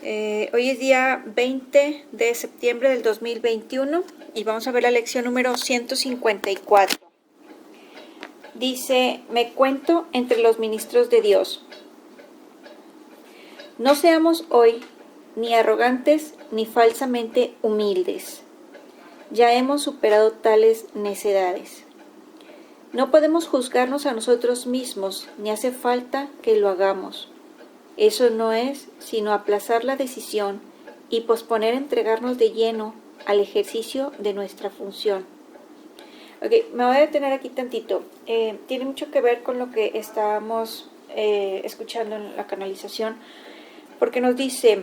Hoy es día 20 de septiembre del 2021 y vamos a ver la lección número 154. Dice, me cuento entre los ministros de Dios. No seamos hoy ni arrogantes ni falsamente humildes. Ya hemos superado tales necedades. No podemos juzgarnos a nosotros mismos, ni hace falta que lo hagamos. Eso no es sino aplazar la decisión y posponer entregarnos de lleno al ejercicio de nuestra función. Ok, me voy a detener aquí tantito. Tiene mucho que ver con lo que estábamos escuchando en la canalización, porque nos dice,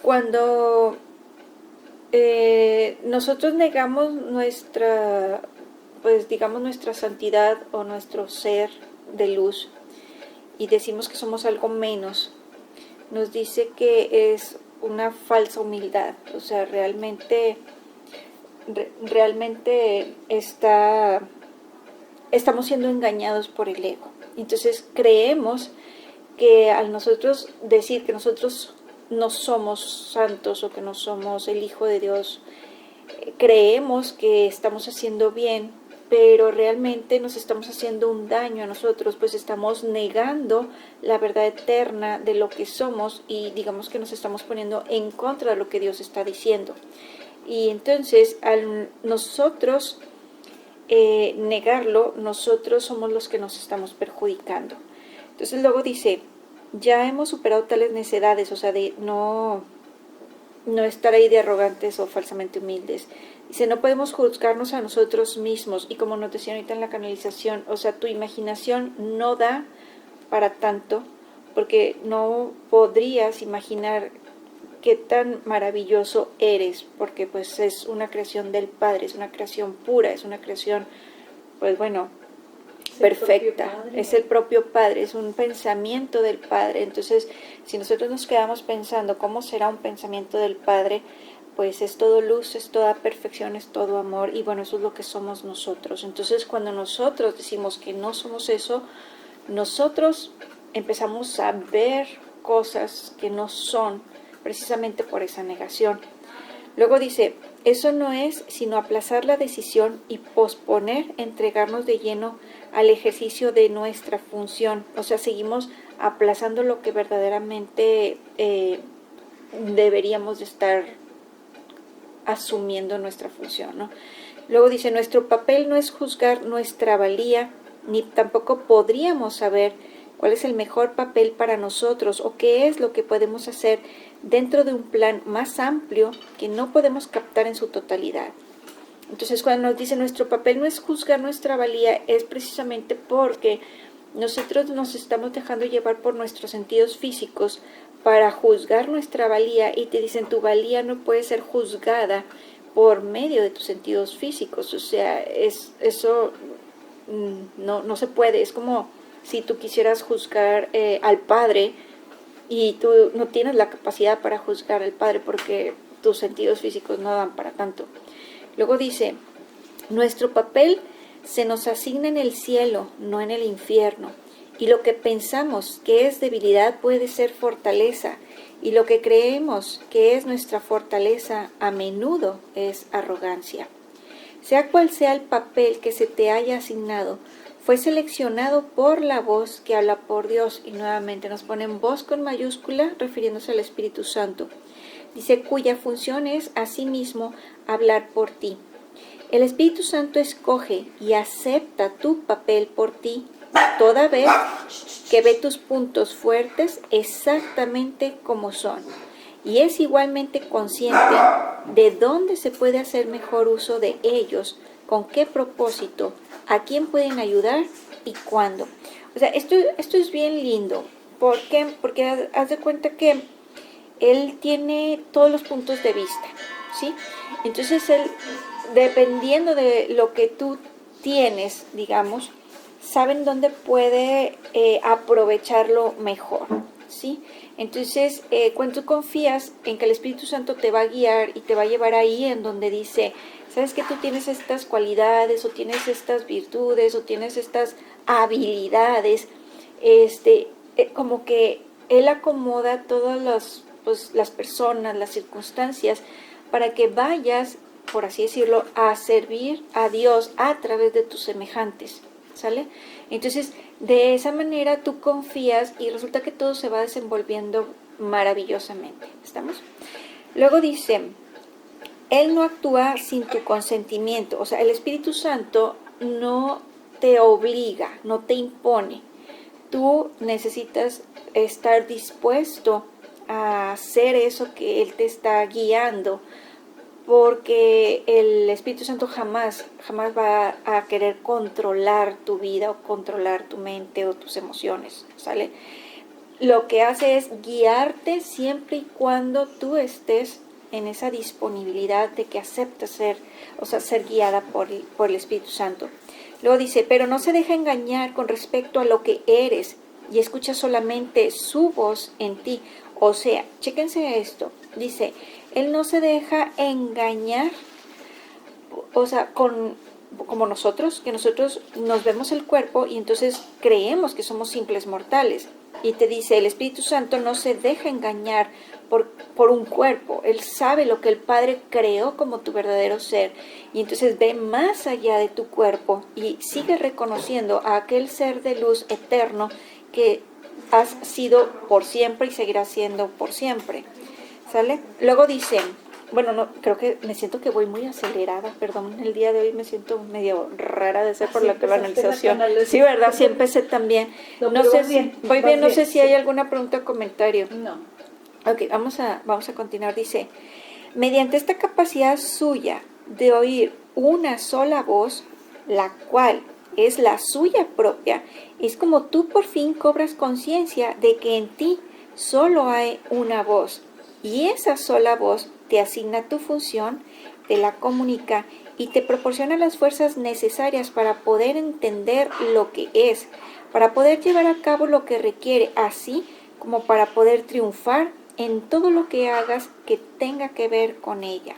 cuando nosotros negamos nuestra, pues digamos nuestra santidad o nuestro ser de luz, y decimos que somos algo menos, nos dice que es una falsa humildad, o sea, realmente estamos siendo engañados por el ego. Entonces creemos que al nosotros decir que nosotros no somos santos o que no somos el Hijo de Dios, creemos que estamos haciendo bien, pero realmente nos estamos haciendo un daño a nosotros, pues estamos negando la verdad eterna de lo que somos y digamos que nos estamos poniendo en contra de lo que Dios está diciendo. Y entonces al nosotros negarlo, nosotros somos los que nos estamos perjudicando. Entonces luego dice, ya hemos superado tales necedades, o sea, de no estar ahí de arrogantes o falsamente humildes. Dice, no podemos juzgarnos a nosotros mismos, y como nos decía ahorita en la canalización, o sea, tu imaginación no da para tanto, porque no podrías imaginar qué tan maravilloso eres, porque pues es una creación del Padre, es una creación pura, es una creación, pues bueno, perfecta, es el propio Padre, es un pensamiento del Padre. Entonces, si nosotros nos quedamos pensando cómo será un pensamiento del Padre, pues es todo luz, es toda perfección, es todo amor, y bueno, eso es lo que somos nosotros. Entonces, cuando nosotros decimos que no somos eso, nosotros empezamos a ver cosas que no son, precisamente por esa negación. Luego dice, eso no es sino aplazar la decisión y posponer entregarnos de lleno al ejercicio de nuestra función. O sea, seguimos aplazando lo que verdaderamente deberíamos de estar asumiendo nuestra función, ¿no? Luego dice, nuestro papel no es juzgar nuestra valía, ni tampoco podríamos saber cuál es el mejor papel para nosotros o qué es lo que podemos hacer dentro de un plan más amplio que no podemos captar en su totalidad. Entonces, cuando nos dice nuestro papel no es juzgar nuestra valía, es precisamente porque nosotros nos estamos dejando llevar por nuestros sentidos físicos para juzgar nuestra valía, y te dicen tu valía no puede ser juzgada por medio de tus sentidos físicos. O sea, eso no se puede. Es como si tú quisieras juzgar al Padre y tú no tienes la capacidad para juzgar al Padre porque tus sentidos físicos no dan para tanto. Luego dice, nuestro papel se nos asigna en el cielo, no en el infierno. Y lo que pensamos que es debilidad puede ser fortaleza. Y lo que creemos que es nuestra fortaleza a menudo es arrogancia. Sea cual sea el papel que se te haya asignado, fue seleccionado por la voz que habla por Dios. Y nuevamente nos ponen voz con mayúscula refiriéndose al Espíritu Santo. Dice, cuya función es asimismo hablar por ti. El Espíritu Santo escoge y acepta tu papel por ti, toda vez que ve tus puntos fuertes exactamente como son. Y es igualmente consciente de dónde se puede hacer mejor uso de ellos, con qué propósito, a quién pueden ayudar y cuándo. O sea, esto es bien lindo. ¿Por qué? Porque haz de cuenta que él tiene todos los puntos de vista, ¿sí? Entonces él, dependiendo de lo que tú tienes, digamos, saben dónde puede aprovecharlo mejor, ¿sí? Entonces, cuando tú confías en que el Espíritu Santo te va a guiar y te va a llevar ahí en donde dice, sabes que tú tienes estas cualidades o tienes estas virtudes o tienes estas habilidades, como que él acomoda todos pues, las personas, las circunstancias, para que vayas, por así decirlo, a servir a Dios a través de tus semejantes, ¿sale? Entonces, de esa manera tú confías y resulta que todo se va desenvolviendo maravillosamente, ¿estamos? Luego dice, Él no actúa sin tu consentimiento, o sea, el Espíritu Santo no te obliga, no te impone. Tú necesitas estar dispuesto a hacer eso que Él te está guiando, porque el Espíritu Santo jamás va a querer controlar tu vida o controlar tu mente o tus emociones, ¿sale? Lo que hace es guiarte siempre y cuando tú estés en esa disponibilidad de que aceptes ser guiada por el Espíritu Santo. Luego dice, pero no se deja engañar con respecto a lo que eres y escucha solamente su voz en ti. O sea, chéquense esto, dice, Él no se deja engañar, o sea, como nosotros, que nosotros nos vemos el cuerpo y entonces creemos que somos simples mortales. Y te dice, el Espíritu Santo no se deja engañar por un cuerpo. Él sabe lo que el Padre creó como tu verdadero ser. Y entonces ve más allá de tu cuerpo y sigue reconociendo a aquel ser de luz eterno que has sido por siempre y seguirás siendo por siempre. ¿Sale? Luego dice, bueno, no, creo que me siento que voy muy acelerada, perdón, el día de hoy me siento medio rara de ser por la canalización. Sí, ¿verdad? Sí empecé también. No sé si, voy bien, no sé si hay alguna pregunta o comentario. No. Ok, vamos a continuar. Dice, mediante esta capacidad suya de oír una sola voz, la cual es la suya propia, es como tú por fin cobras conciencia de que en ti solo hay una voz. Y esa sola voz te asigna tu función, te la comunica y te proporciona las fuerzas necesarias para poder entender lo que es, para poder llevar a cabo lo que requiere, así como para poder triunfar en todo lo que hagas que tenga que ver con ella.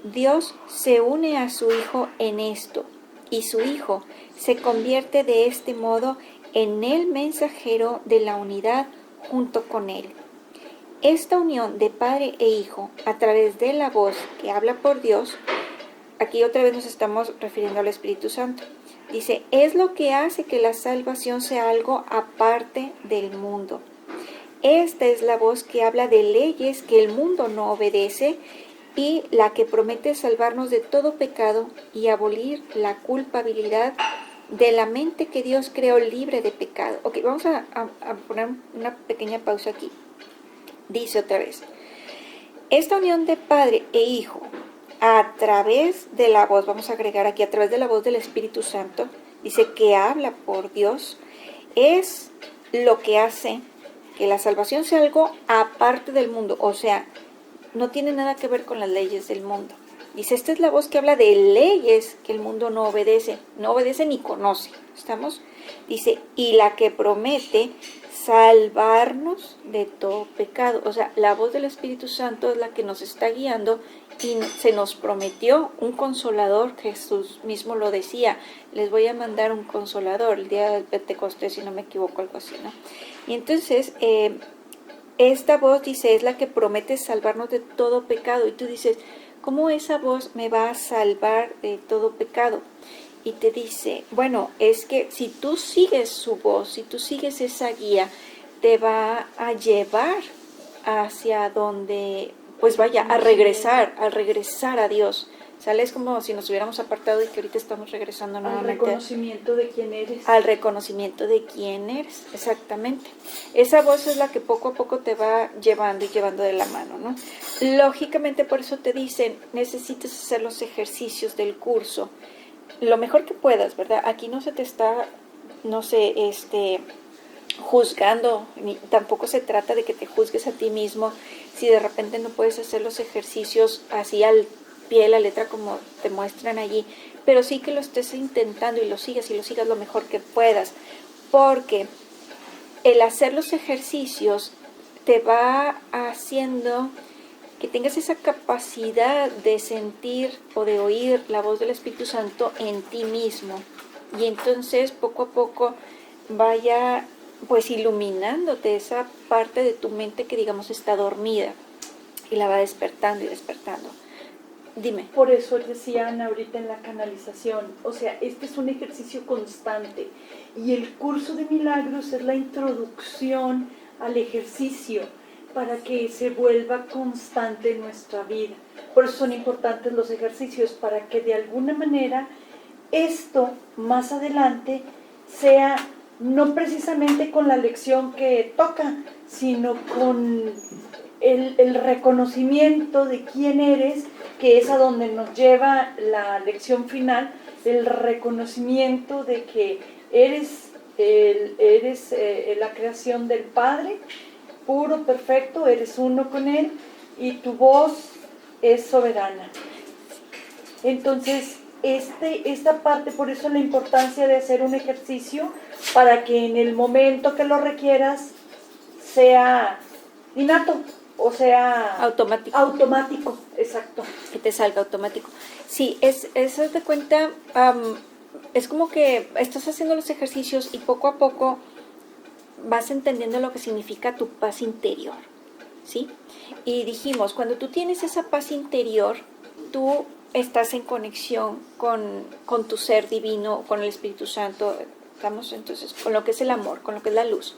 Dios se une a su Hijo en esto, y su Hijo se convierte de este modo en el mensajero de la unidad junto con Él. Esta unión de Padre e Hijo a través de la voz que habla por Dios, aquí otra vez nos estamos refiriendo al Espíritu Santo, dice, es lo que hace que la salvación sea algo aparte del mundo. Esta es la voz que habla de leyes que el mundo no obedece y la que promete salvarnos de todo pecado y abolir la culpabilidad de la mente que Dios creó libre de pecado. Ok, vamos a poner una pequeña pausa aquí. Dice otra vez, esta unión de Padre e Hijo a través de la voz, vamos a agregar aquí, a través de la voz del Espíritu Santo, dice que habla por Dios, es lo que hace que la salvación sea algo aparte del mundo, o sea, no tiene nada que ver con las leyes del mundo. Dice, esta es la voz que habla de leyes que el mundo no obedece ni conoce. ¿Estamos? Dice, y la que promete salvarnos de todo pecado. O sea, la voz del Espíritu Santo es la que nos está guiando y se nos prometió un consolador. Jesús mismo lo decía, les voy a mandar un consolador el día del Pentecostés, si no me equivoco, algo así, ¿no? Y entonces, esta voz, dice, es la que promete salvarnos de todo pecado. Y tú dices, ¿cómo esa voz me va a salvar de todo pecado? Y te dice, bueno, es que si tú sigues su voz, si tú sigues esa guía, te va a llevar hacia donde, pues vaya, a regresar a Dios. ¿Sale? Es como si nos hubiéramos apartado y que ahorita estamos regresando nuevamente. Al reconocimiento de quién eres. Al reconocimiento de quién eres, exactamente. Esa voz es la que poco a poco te va llevando y llevando de la mano, ¿no? Lógicamente por eso te dicen, necesitas hacer los ejercicios del curso lo mejor que puedas, ¿verdad? Aquí no se te está, juzgando, ni tampoco se trata de que te juzgues a ti mismo si de repente no puedes hacer los ejercicios así al pie de la letra como te muestran allí, pero sí que lo estés intentando y lo sigas lo mejor que puedas, porque el hacer los ejercicios te va haciendo que tengas esa capacidad de sentir o de oír la voz del Espíritu Santo en ti mismo. Y entonces poco a poco vaya pues iluminándote esa parte de tu mente que digamos está dormida y la va despertando y despertando. Dime. Por eso decía Ana ahorita en la canalización, o sea, este es un ejercicio constante y el curso de milagros es la introducción al ejercicio para que se vuelva constante en nuestra vida. Por eso son importantes los ejercicios, para que de alguna manera esto más adelante sea no precisamente con la lección que toca, sino con el reconocimiento de quién eres, que es a donde nos lleva la lección final, el reconocimiento de que eres la creación del Padre, puro, perfecto, eres uno con Él y tu voz es soberana. Entonces, esta parte, por eso la importancia de hacer un ejercicio para que en el momento que lo requieras sea innato, o sea automático, exacto. Que te salga automático. Sí, eso te cuenta, es como que estás haciendo los ejercicios y poco a poco vas entendiendo lo que significa tu paz interior, ¿sí? Y dijimos, cuando tú tienes esa paz interior, tú estás en conexión con tu ser divino, con el Espíritu Santo, estamos entonces con lo que es el amor, con lo que es la luz.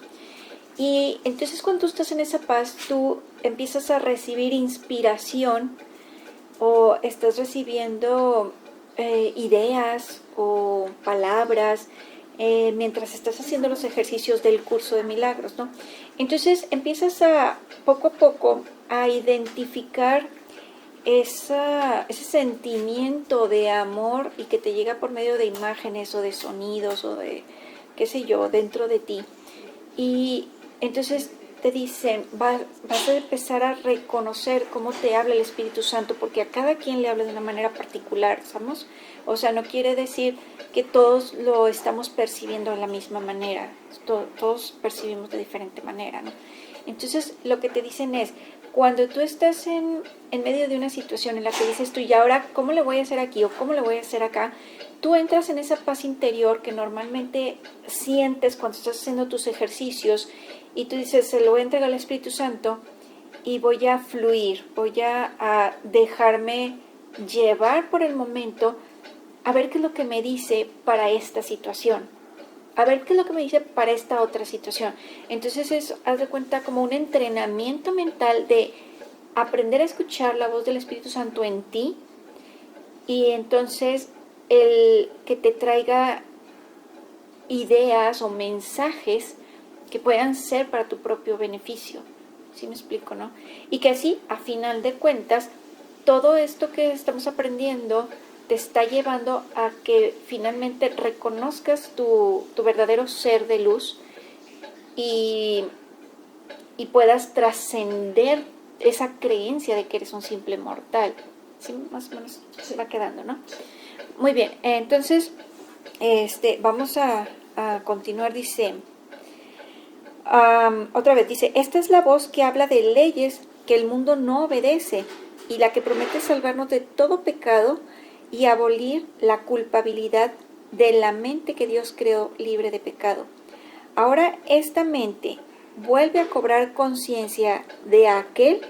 Y entonces cuando tú estás en esa paz, tú empiezas a recibir inspiración o estás recibiendo ideas o palabras mientras estás haciendo los ejercicios del curso de milagros, ¿no? Entonces empiezas poco a poco a identificar ese sentimiento de amor y que te llega por medio de imágenes o de sonidos o de, qué sé yo, dentro de ti. Y entonces te dicen, vas a empezar a reconocer cómo te habla el Espíritu Santo, porque a cada quien le habla de una manera particular, ¿sabes? O sea, no quiere decir que todos lo estamos percibiendo de la misma manera, todos percibimos de diferente manera, ¿no? Entonces, lo que te dicen es, cuando tú estás en medio de una situación en la que dices tú, y ahora, ¿cómo le voy a hacer aquí o cómo le voy a hacer acá? Tú entras en esa paz interior que normalmente sientes cuando estás haciendo tus ejercicios y tú dices, se lo voy a entregar al Espíritu Santo y voy a fluir, voy a dejarme llevar por el momento a ver qué es lo que me dice para esta situación, a ver qué es lo que me dice para esta otra situación. Entonces es, haz de cuenta, como un entrenamiento mental de aprender a escuchar la voz del Espíritu Santo en ti y entonces el que te traiga ideas o mensajes que puedan ser para tu propio beneficio. ¿Sí me explico, no? Y que así, a final de cuentas, todo esto que estamos aprendiendo te está llevando a que finalmente reconozcas tu verdadero ser de luz y puedas trascender esa creencia de que eres un simple mortal. ¿Sí? Más o menos se va quedando, ¿no? Muy bien, entonces vamos a continuar. Dice, otra vez, dice, esta es la voz que habla de leyes que el mundo no obedece y la que promete salvarnos de todo pecado y abolir la culpabilidad de la mente que Dios creó libre de pecado. Ahora esta mente vuelve a cobrar conciencia de aquel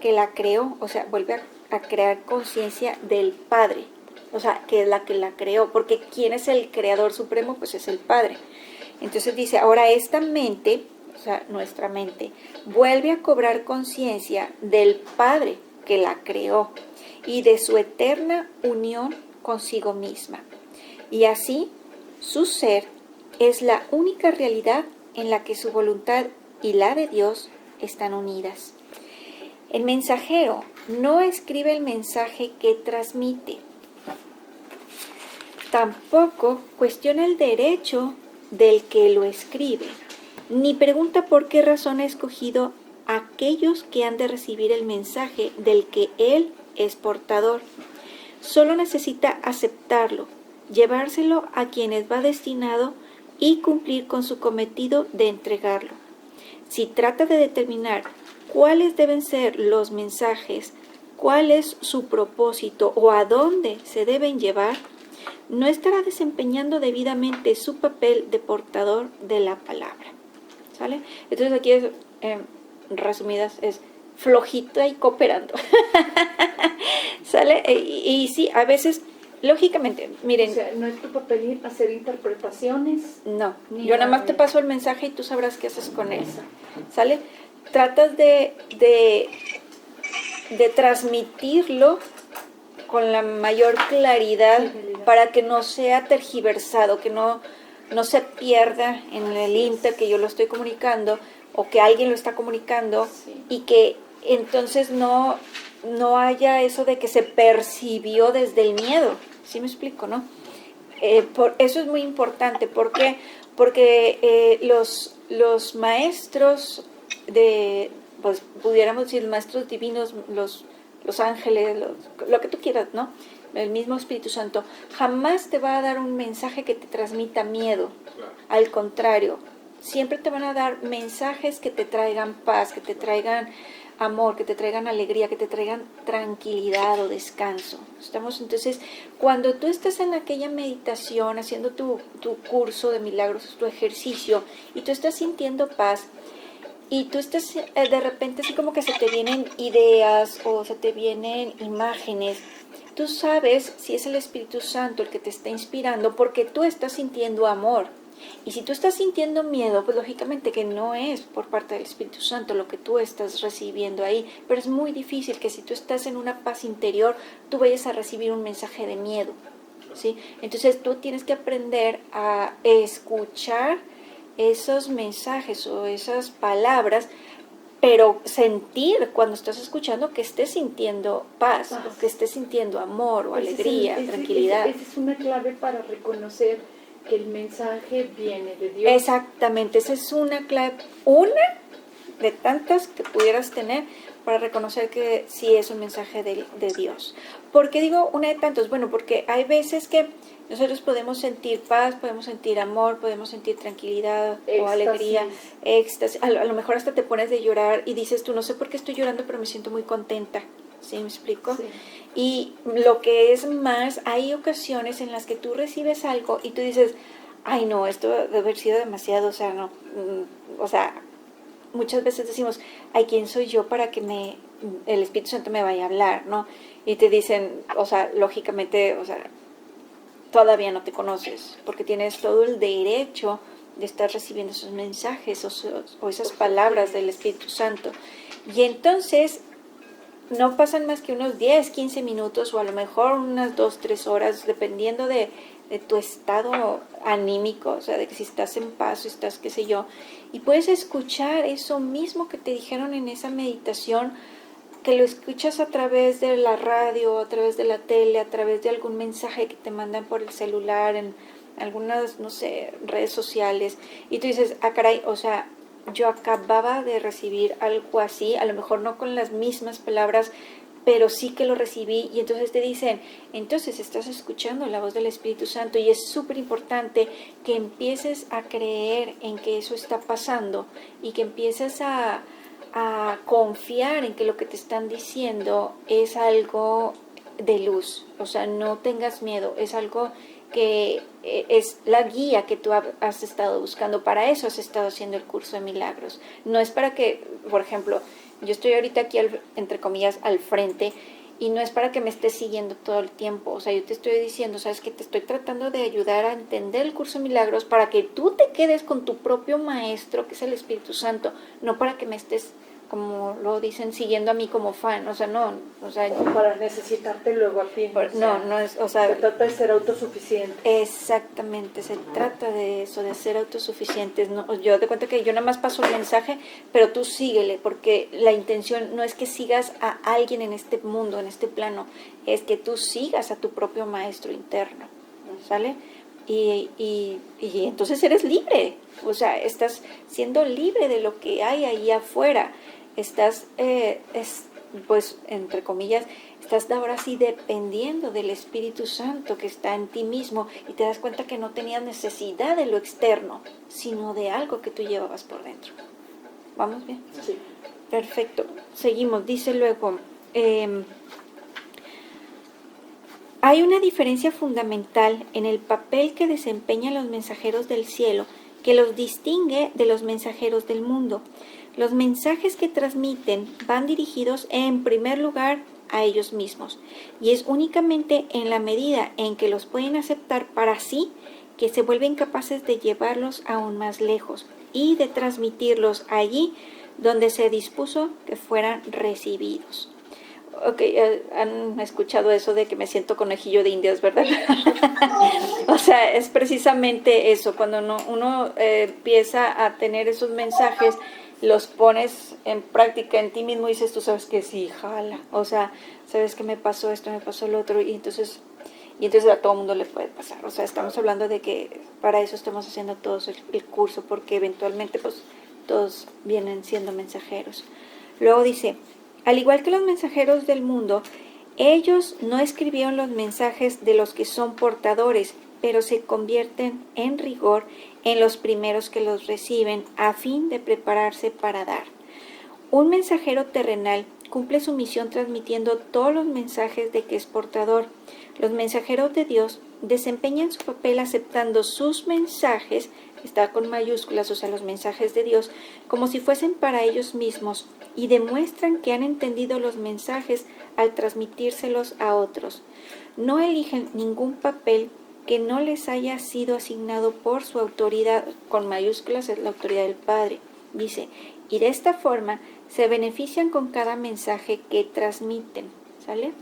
que la creó, o sea, vuelve a crear conciencia del Padre, o sea, que es la que la creó, porque ¿quién es el creador supremo? Pues es el Padre. Entonces dice, ahora esta mente, o sea, nuestra mente, vuelve a cobrar conciencia del Padre que la creó y de su eterna unión consigo misma. Y así, su ser es la única realidad en la que su voluntad y la de Dios están unidas. El mensajero no escribe el mensaje que transmite. Tampoco cuestiona el derecho del que lo escribe, ni pregunta por qué razón ha escogido a aquellos que han de recibir el mensaje del que él es portador. Solo necesita aceptarlo, llevárselo a quienes va destinado y cumplir con su cometido de entregarlo. Si trata de determinar cuáles deben ser los mensajes, cuál es su propósito o a dónde se deben llevar, no estará desempeñando debidamente su papel de portador de la palabra. ¿sale? Entonces aquí es, resumidas, es flojita y cooperando. ¿Sale? Y sí, a veces, lógicamente, miren. O sea, no es tu papel hacer interpretaciones. No, yo nada más te paso el mensaje y tú sabrás qué haces con él. ¿Sale? Tratas de transmitirlo con la mayor claridad para que no sea tergiversado, que no se pierda en el inter que yo lo estoy comunicando o que alguien lo está comunicando, y que entonces no haya eso de que se percibió desde el miedo. ¿Sí me explico, no? Eso es muy importante. ¿Por qué? Porque los maestros pues pudiéramos decir, maestros divinos, los ángeles, lo que tú quieras, ¿no? El mismo Espíritu Santo, jamás te va a dar un mensaje que te transmita miedo. Al contrario, siempre te van a dar mensajes que te traigan paz, que te traigan amor, que te traigan alegría, que te traigan tranquilidad o descanso. Entonces, cuando tú estás en aquella meditación, haciendo tu curso de milagros, tu ejercicio, y tú estás sintiendo paz, y tú estás de repente así como que se te vienen ideas o se te vienen imágenes, tú sabes si es el Espíritu Santo el que te está inspirando, porque tú estás sintiendo amor. Y si tú estás sintiendo miedo, pues lógicamente que no es por parte del Espíritu Santo lo que tú estás recibiendo ahí, pero es muy difícil que si tú estás en una paz interior, tú vayas a recibir un mensaje de miedo, ¿sí? Entonces tú tienes que aprender a escuchar esos mensajes o esas palabras, pero sentir cuando estás escuchando que estés sintiendo paz, o que estés sintiendo amor o alegría, tranquilidad. Esa es una clave para reconocer que el mensaje viene de Dios. Exactamente, esa es una clave, una de tantas que pudieras tener para reconocer que sí es un mensaje de Dios. ¿Por qué digo una de tantos? Bueno, porque hay veces que nosotros podemos sentir paz, podemos sentir amor, podemos sentir tranquilidad, éxtasis, o alegría, éxtasis. A lo mejor hasta te pones de llorar y dices tú, no sé por qué estoy llorando, pero me siento muy contenta. ¿Sí me explico? Sí. Y lo que es más, hay ocasiones en las que tú recibes algo y tú dices, ay no, esto debe haber sido demasiado, o sea, no, o sea, muchas veces decimos, ay, ¿quién soy yo para que el Espíritu Santo me vaya a hablar, ¿no? Y te dicen, o sea, lógicamente, o sea, todavía no te conoces, porque tienes todo el derecho de estar recibiendo esos mensajes o esas palabras del Espíritu Santo. Y entonces no pasan más que unos 10, 15 minutos o a lo mejor unas 2, 3 horas, dependiendo de tu estado anímico, o sea, de que si estás en paz o estás, qué sé yo, y puedes escuchar eso mismo que te dijeron en esa meditación, que lo escuchas a través de la radio, a través de la tele, a través de algún mensaje que te mandan por el celular, en algunas, no sé, redes sociales, y tú dices, ah, caray, o sea, yo acababa de recibir algo así, a lo mejor no con las mismas palabras, pero sí que lo recibí, y entonces te dicen, entonces estás escuchando la voz del Espíritu Santo, y es súper importante que empieces a creer en que eso está pasando, y que empieces a confiar en que lo que te están diciendo es algo de luz, o sea, no tengas miedo, es algo que es la guía que tú has estado buscando. Para eso has estado haciendo el curso de milagros. No es para que, por ejemplo, yo estoy ahorita aquí, entre comillas, al frente, y no es para que me estés siguiendo todo el tiempo. O sea, yo te estoy diciendo, sabes que te estoy tratando de ayudar a entender el curso de milagros para que tú te quedes con tu propio maestro, que es el Espíritu Santo, no para que me estés, como lo dicen, siguiendo a mí como fan, o sea, no, o sea, para necesitarte luego a ti. No es, o sea, se trata de ser autosuficiente. Exactamente, se trata de eso, de ser autosuficientes. No, yo te cuento que yo nada más paso el mensaje, pero tú síguele, porque la intención no es que sigas a alguien en este mundo, en este plano, es que tú sigas a tu propio maestro interno, ¿sale? Y entonces eres libre, o sea, estás siendo libre de lo que hay ahí afuera. Estás, pues, entre comillas, estás ahora sí dependiendo del Espíritu Santo que está en ti mismo, y te das cuenta que no tenías necesidad de lo externo, sino de algo que tú llevabas por dentro. ¿Vamos bien? Sí. Perfecto. Seguimos. Dice luego, hay una diferencia fundamental en el papel que desempeñan los mensajeros del cielo que los distingue de los mensajeros del mundo. Los mensajes que transmiten van dirigidos en primer lugar a ellos mismos, y es únicamente en la medida en que los pueden aceptar para sí que se vuelven capaces de llevarlos aún más lejos y de transmitirlos allí donde se dispuso que fueran recibidos. Ok, han escuchado eso de que me siento conejillo de indias, ¿verdad? O sea, es precisamente eso, cuando uno empieza a tener esos mensajes, los pones en práctica en ti mismo y dices, tú sabes que sí, jala, o sea, sabes que me pasó esto, me pasó lo otro, y entonces a todo mundo le puede pasar. O sea, estamos hablando de que para eso estamos haciendo todos el curso, porque eventualmente pues todos vienen siendo mensajeros. Luego dice, al igual que los mensajeros del mundo, ellos no escribieron los mensajes de los que son portadores, pero se convierten en rigor en los primeros que los reciben a fin de prepararse para dar. Un mensajero terrenal cumple su misión transmitiendo todos los mensajes de que es portador. Los mensajeros de Dios desempeñan su papel aceptando sus mensajes, está con mayúsculas, o sea, los mensajes de Dios, como si fuesen para ellos mismos, y demuestran que han entendido los mensajes al transmitírselos a otros. No eligen ningún papel que no les haya sido asignado por su autoridad, con mayúsculas es la autoridad del Padre. Dice, y de esta forma se benefician con cada mensaje que transmiten. ¿Sale?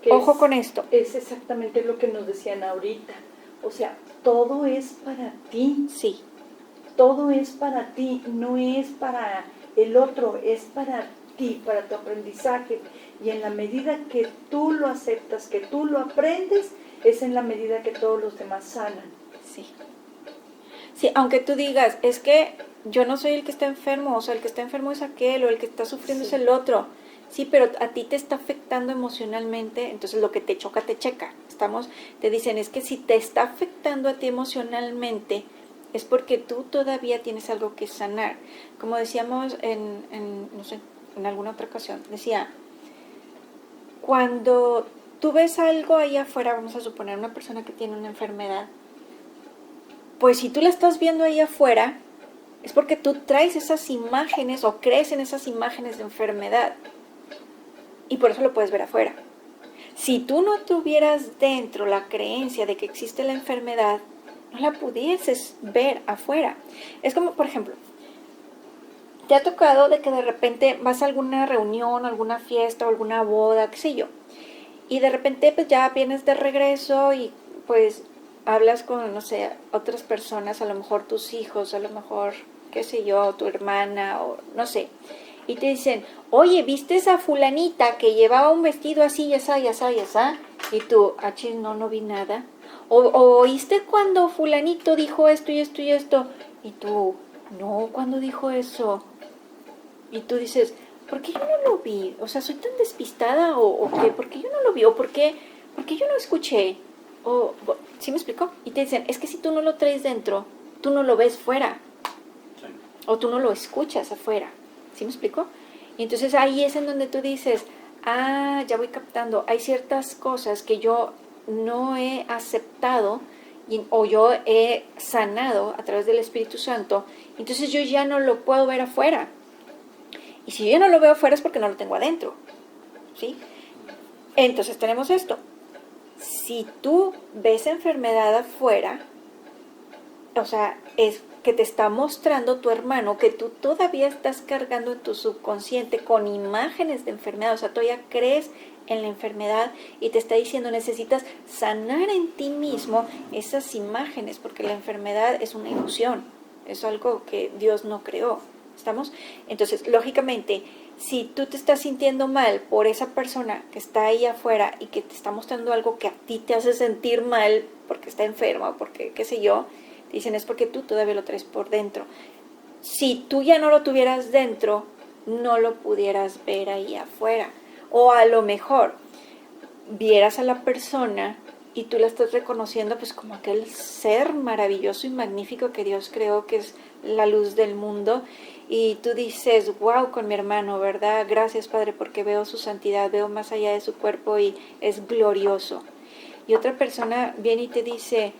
Ojo con esto. Es exactamente lo que nos decían ahorita. O sea, todo es para ti. Sí. Todo es para ti, no es para el otro, es para ti, para tu aprendizaje. Y en la medida que tú lo aceptas, que tú lo aprendes, es en la medida que todos los demás sanan. Sí. Sí, aunque tú digas, es que yo no soy el que está enfermo, o sea, el que está enfermo es aquel, o el que está sufriendo es el otro. Sí, pero a ti te está afectando emocionalmente, entonces lo que te choca, te checa. Te dicen, es que si te está afectando a ti emocionalmente, es porque tú todavía tienes algo que sanar. Como decíamos no sé, en alguna otra ocasión, decía, cuando tú ves algo ahí afuera, vamos a suponer una persona que tiene una enfermedad, pues si tú la estás viendo ahí afuera, es porque tú traes esas imágenes o crees en esas imágenes de enfermedad. Y por eso lo puedes ver afuera. Si tú no tuvieras dentro la creencia de que existe la enfermedad, no la pudieses ver afuera. Es como, por ejemplo, ¿te ha tocado de que de repente vas a alguna reunión, alguna fiesta o alguna boda, qué sé yo? Y de repente pues ya vienes de regreso y pues hablas con, no sé, otras personas, a lo mejor tus hijos, a lo mejor, qué sé yo, tu hermana o no sé. Y te dicen, oye, ¿viste esa fulanita que llevaba un vestido así, y así, y así, y así? Y tú, no vi nada. O oíste cuando fulanito dijo esto y esto y esto. Y tú, no, ¿cuándo dijo eso? Y tú dices, ¿por qué yo no lo vi? O sea, ¿soy tan despistada o qué? ¿Por qué yo no lo vi? ¿O por qué yo no escuché? ¿Sí me explicó? Y te dicen, es que si tú no lo traes dentro, tú no lo ves fuera. Sí. O tú no lo escuchas afuera. ¿Sí me explicó? Y entonces ahí es en donde tú dices, ya voy captando, hay ciertas cosas que yo no he aceptado o yo he sanado a través del Espíritu Santo, entonces yo ya no lo puedo ver afuera. Y si yo no lo veo afuera es porque no lo tengo adentro. ¿Sí? Entonces tenemos esto. Si tú ves enfermedad afuera, o sea, es que te está mostrando tu hermano que tú todavía estás cargando en tu subconsciente con imágenes de enfermedad, o sea, todavía crees en la enfermedad y te está diciendo necesitas sanar en ti mismo esas imágenes, porque la enfermedad es una ilusión, es algo que Dios no creó, ¿estamos? Entonces, lógicamente, si tú te estás sintiendo mal por esa persona que está ahí afuera y que te está mostrando algo que a ti te hace sentir mal porque está enferma, porque qué sé yo, dicen es porque tú todavía lo traes por dentro. Si tú ya no lo tuvieras dentro, no lo pudieras ver ahí afuera. O a lo mejor vieras a la persona y tú la estás reconociendo pues como aquel ser maravilloso y magnífico que Dios creó, que es la luz del mundo. Y tú dices, wow, con mi hermano, ¿verdad? Gracias, Padre, porque veo su santidad, veo más allá de su cuerpo y es glorioso. Y otra persona viene y te dice,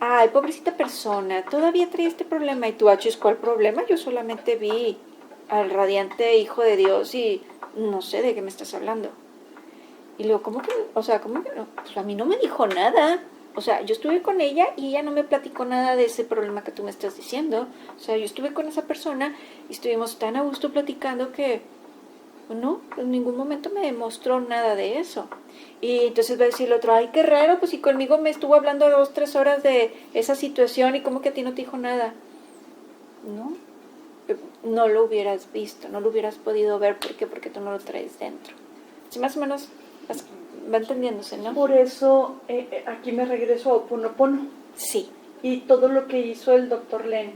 ay, pobrecita persona, todavía trae este problema. Y tú, achis, ¿cuál problema? Yo solamente vi al radiante Hijo de Dios y no sé de qué me estás hablando. Y luego, ¿cómo que? O sea, ¿cómo que no? Pues a mí no me dijo nada. O sea, yo estuve con ella y ella no me platicó nada de ese problema que tú me estás diciendo. O sea, yo estuve con esa persona y estuvimos tan a gusto platicando que, no, en ningún momento me demostró nada de eso. Y entonces va a decir el otro, ay, qué raro, pues si conmigo me estuvo hablando 2, 3 horas de esa situación y como que a ti no te dijo nada. No, no lo hubieras visto, no lo hubieras podido ver. ¿Por qué? Porque tú no lo traes dentro. Si más o menos va entendiéndose, ¿no? Por eso aquí me regreso a Ho'oponopono. Sí. Y todo lo que hizo el doctor Len.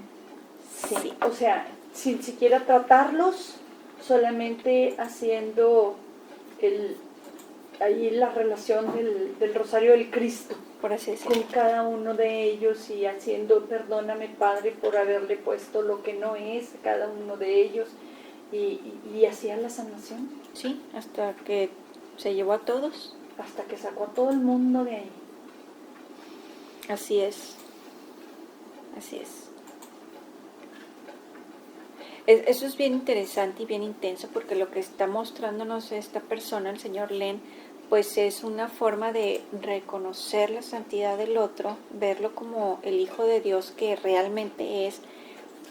Sí. O sea, sin siquiera tratarlos, solamente haciendo ahí la relación del Rosario del Cristo. Por así decirlo. Con cada uno de ellos y haciendo, perdóname Padre por haberle puesto lo que no es a cada uno de ellos. Y hacía la sanación. Sí, hasta que se llevó a todos. Hasta que sacó a todo el mundo de ahí. Así es. Así es. Eso es bien interesante y bien intenso porque lo que está mostrándonos esta persona, el señor Len, pues es una forma de reconocer la santidad del otro, verlo como el Hijo de Dios que realmente es.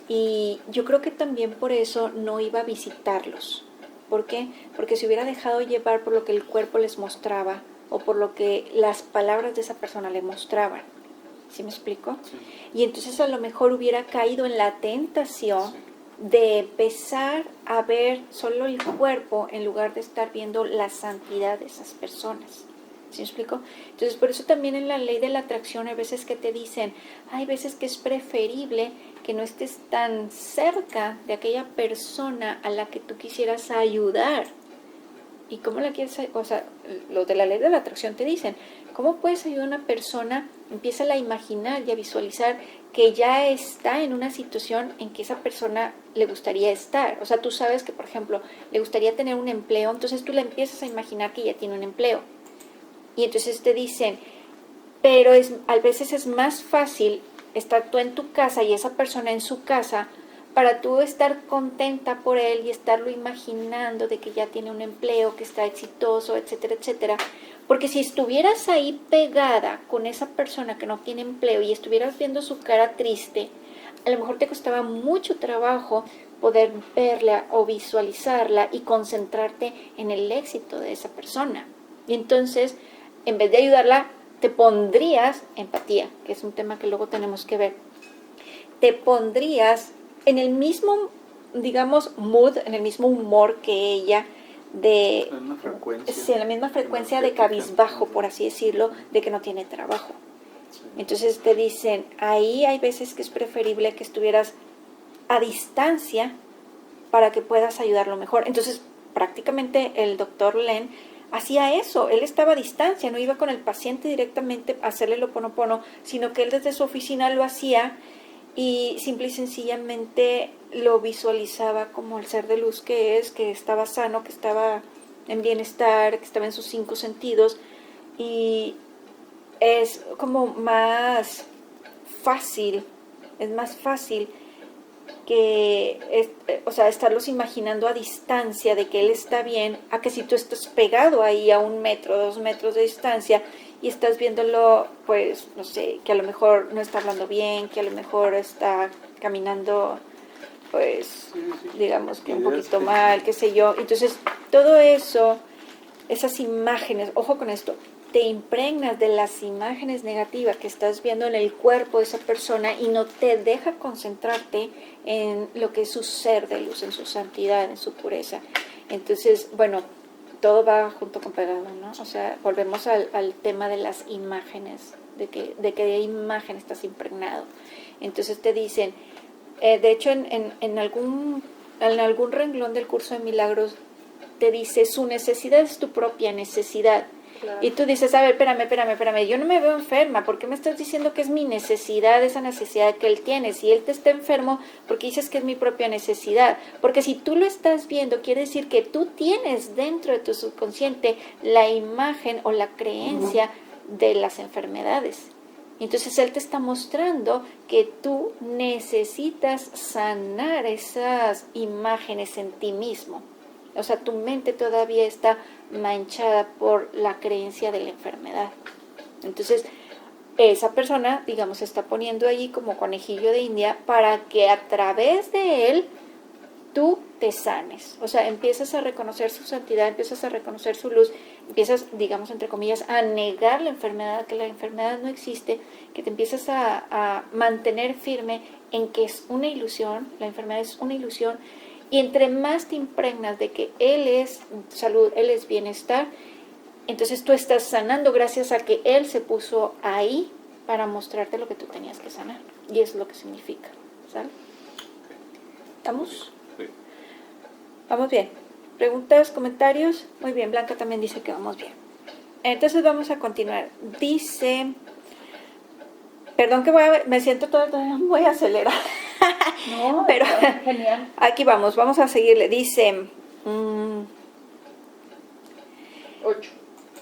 Y yo creo que también por eso no iba a visitarlos. ¿Por qué? Porque se hubiera dejado llevar por lo que el cuerpo les mostraba o por lo que las palabras de esa persona le mostraban. ¿Sí me explico? Sí. Y entonces a lo mejor hubiera caído en la tentación de empezar a ver solo el cuerpo en lugar de estar viendo la santidad de esas personas. ¿Sí me explico? Entonces, por eso también en la ley de la atracción hay veces que te dicen, hay veces que es preferible que no estés tan cerca de aquella persona a la que tú quisieras ayudar. ¿Y cómo la quieres? O sea, los de la ley de la atracción te dicen, ¿cómo puedes ayudar a una persona? Empieza a imaginar y a visualizar que ya está en una situación en que esa persona le gustaría estar. O sea, tú sabes que, por ejemplo, le gustaría tener un empleo, entonces tú le empiezas a imaginar que ya tiene un empleo. Y entonces te dicen, pero a veces es más fácil estar tú en tu casa y esa persona en su casa para tú estar contenta por él y estarlo imaginando de que ya tiene un empleo, que está exitoso, etcétera, etcétera. Porque si estuvieras ahí pegada con esa persona que no tiene empleo y estuvieras viendo su cara triste, a lo mejor te costaba mucho trabajo poder verla o visualizarla y concentrarte en el éxito de esa persona. Y entonces, en vez de ayudarla, te pondrías empatía, que es un tema que luego tenemos que ver. Te pondrías en el mismo, digamos, mood, en el mismo humor que ella, de En una frecuencia. sí, en la misma frecuencia de cabizbajo, por así decirlo, de que no tiene trabajo. Sí. Entonces te dicen, ahí hay veces que es preferible que estuvieras a distancia para que puedas ayudarlo mejor. Entonces, prácticamente el doctor Len hacía eso, él estaba a distancia, no iba con el paciente directamente a hacerle el Ho'oponopono, sino que él desde su oficina lo hacía y simple y sencillamente lo visualizaba como el ser de luz que es, que estaba sano, que estaba en bienestar, que estaba en sus 5 sentidos, y es como más fácil, es más fácil que, o sea, estarlos imaginando a distancia de que él está bien, a que si tú estás pegado ahí a 1 metro, 2 metros de distancia y estás viéndolo, pues, no sé, que a lo mejor no está hablando bien, que a lo mejor está caminando, pues, digamos que un poquito mal, qué sé yo. Entonces, todo eso, esas imágenes, ojo con esto, te impregnas de las imágenes negativas que estás viendo en el cuerpo de esa persona y no te deja concentrarte en lo que es su ser de luz, en su santidad, en su pureza. Entonces, bueno, todo va junto con pegado, ¿no? O sea, volvemos al tema de las imágenes, de qué imagen estás impregnado. Entonces te dicen, de hecho en algún renglón del curso de milagros te dice, su necesidad es tu propia necesidad. Claro. Y tú dices, a ver, espérame, yo no me veo enferma, ¿por qué me estás diciendo que es mi necesidad, esa necesidad que él tiene? Si él te está enfermo, ¿por qué dices que es mi propia necesidad? Porque si tú lo estás viendo, quiere decir que tú tienes dentro de tu subconsciente la imagen o la creencia de las enfermedades. Entonces Él te está mostrando que tú necesitas sanar esas imágenes en ti mismo. O sea, tu mente todavía está manchada por la creencia de la enfermedad. Entonces, esa persona, digamos, se está poniendo allí como conejillo de India para que a través de él tú te sanes. O sea, empiezas a reconocer su santidad, empiezas a reconocer su luz, empiezas, digamos, entre comillas, a negar la enfermedad, que la enfermedad no existe, que te empiezas a mantener firme en que es una ilusión, la enfermedad es una ilusión, y entre más te impregnas de que Él es salud, Él es bienestar, entonces tú estás sanando gracias a que Él se puso ahí para mostrarte lo que tú tenías que sanar. Y eso es lo que significa. ¿Sale? ¿Estamos? Sí. ¿Vamos bien? ¿Preguntas, comentarios? Muy bien, Blanca también dice que vamos bien. Entonces vamos a continuar. Dice... Perdón que me siento todavía muy acelerada. No, pero genial. Aquí vamos a seguirle. Dice... 8.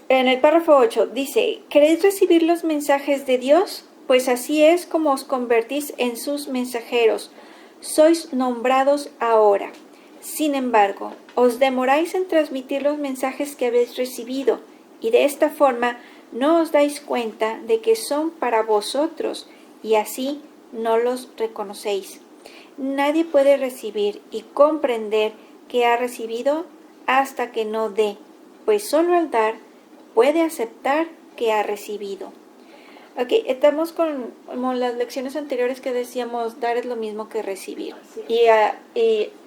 En el párrafo 8 dice, ¿queréis recibir los mensajes de Dios? Pues así es como os convertís en sus mensajeros. Sois nombrados ahora. Sin embargo, os demoráis en transmitir los mensajes que habéis recibido, y de esta forma no os dais cuenta de que son para vosotros, y así no los reconocéis. Nadie puede recibir y comprender que ha recibido hasta que no dé, pues solo al dar puede aceptar que ha recibido. Ok, estamos con las lecciones anteriores que decíamos, dar es lo mismo que recibir. Y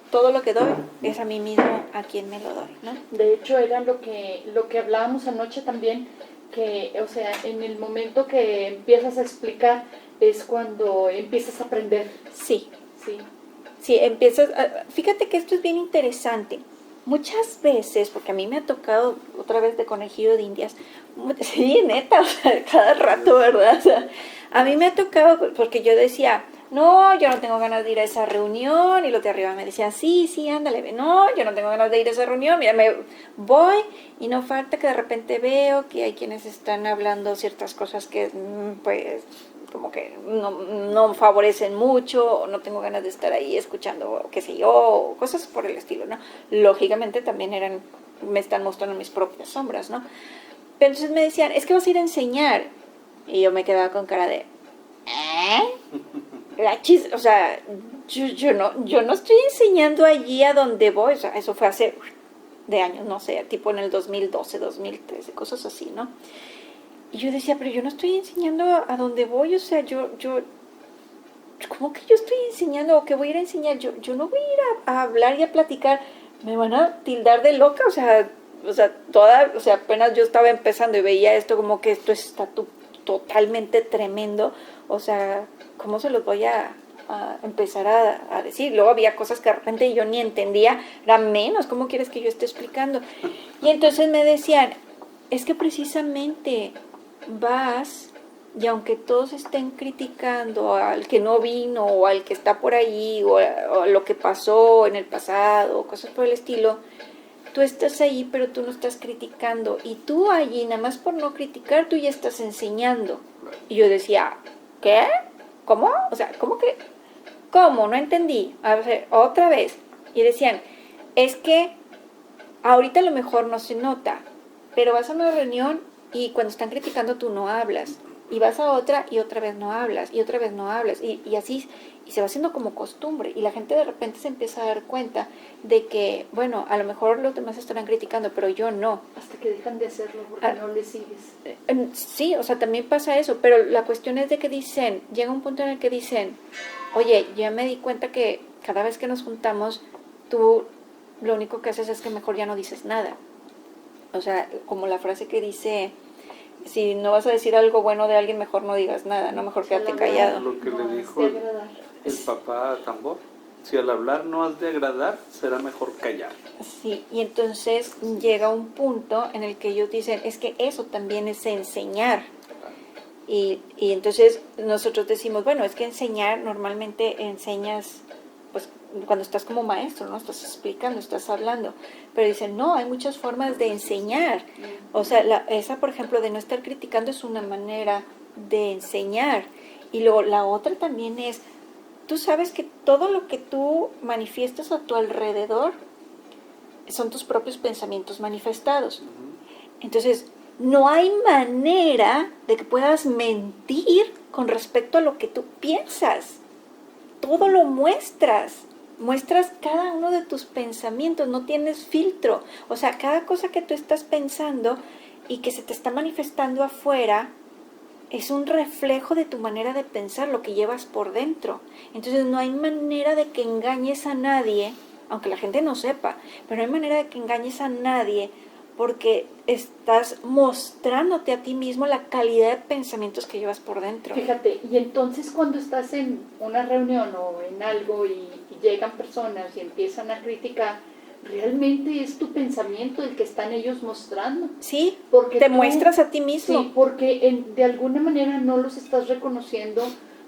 todo lo que doy es a mí mismo a quien me lo doy, ¿no? De hecho, era lo que hablábamos anoche también, que, o sea, en el momento que empiezas a explicar es cuando empiezas a aprender. Sí, Sí. sí, empiezas, fíjate que esto es bien interesante. Muchas veces, porque a mí me ha tocado otra vez de conejillo de indias, sí, neta, o sea, cada rato, ¿verdad? O sea, a mí me ha tocado, porque yo decía, no, yo no tengo ganas de ir a esa reunión, y los de arriba me decían, sí, ándale, ve. No, yo no tengo ganas de ir a esa reunión, mira, me voy, y no falta que de repente veo que hay quienes están hablando ciertas cosas que, pues, como que no favorecen mucho, o no tengo ganas de estar ahí escuchando, qué sé yo, cosas por el estilo, ¿no? Lógicamente también me están mostrando mis propias sombras, ¿no? Pero entonces me decían, es que vas a ir a enseñar, y yo me quedaba con cara de, o sea, yo no estoy enseñando allí a donde voy, o sea, eso fue hace de años, no sé, tipo en el 2012, 2013, cosas así, ¿no? Y yo decía, pero yo no estoy enseñando a dónde voy, o sea, ¿cómo que yo estoy enseñando o que voy a ir a enseñar? Yo no voy a ir a hablar y a platicar, me van a tildar de loca, o sea, apenas yo estaba empezando y veía esto como que esto está totalmente tremendo, o sea, ¿cómo se los voy a empezar a decir? Luego había cosas que de repente yo ni entendía, era menos, ¿cómo quieres que yo esté explicando? Y entonces me decían, es que precisamente vas, y aunque todos estén criticando al que no vino o al que está por ahí o lo que pasó en el pasado o cosas por el estilo, tú estás ahí pero tú no estás criticando, y tú allí nada más por no criticar tú ya estás enseñando. Y yo decía, ¿qué? ¿Cómo? O sea, ¿cómo que? ¿Cómo? No entendí. A ver, otra vez. Y decían, es que ahorita a lo mejor no se nota, pero vas a una reunión y cuando están criticando tú no hablas, y vas a otra y otra vez no hablas, y otra vez no hablas, y así, y se va haciendo como costumbre, y la gente de repente se empieza a dar cuenta de que, bueno, a lo mejor los demás estarán criticando, pero yo no. Hasta que dejan de hacerlo porque no les sigues. Sí, o sea, también pasa eso, pero la cuestión es de que dicen, llega un punto en el que dicen, oye, ya me di cuenta que cada vez que nos juntamos, tú lo único que haces es que mejor ya no dices nada. O sea, como la frase que dice, si no vas a decir algo bueno de alguien, mejor no digas nada, no, mejor quédate callado. Lo que No le has dijo de el agradar. papá a Tambor, si al hablar no has de agradar, será mejor callar. Sí, y entonces llega un punto en el que ellos dicen, es que eso también es enseñar. Y entonces nosotros decimos, bueno, es que enseñar, normalmente enseñas, pues cuando estás como maestro, ¿no? Estás explicando, estás hablando. Pero dicen, no, hay muchas formas de enseñar. O sea, esa, por ejemplo, de no estar criticando es una manera de enseñar. Y luego la otra también es, tú sabes que todo lo que tú manifiestas a tu alrededor son tus propios pensamientos manifestados. Entonces, no hay manera de que puedas mentir con respecto a lo que tú piensas. Todo lo muestras. Muestras cada uno de tus pensamientos, no tienes filtro. O sea, cada cosa que tú estás pensando y que se te está manifestando afuera es un reflejo de tu manera de pensar, lo que llevas por dentro. Entonces no hay manera de que engañes a nadie, aunque la gente no sepa, pero no hay manera de que engañes a nadie porque estás mostrándote a ti mismo la calidad de pensamientos que llevas por dentro. Fíjate, y entonces cuando estás en una reunión o en algo y llegan personas y empiezan a criticar, realmente es tu pensamiento el que están ellos mostrando. Sí, porque te muestras a ti mismo. Sí, porque de alguna manera no los estás reconociendo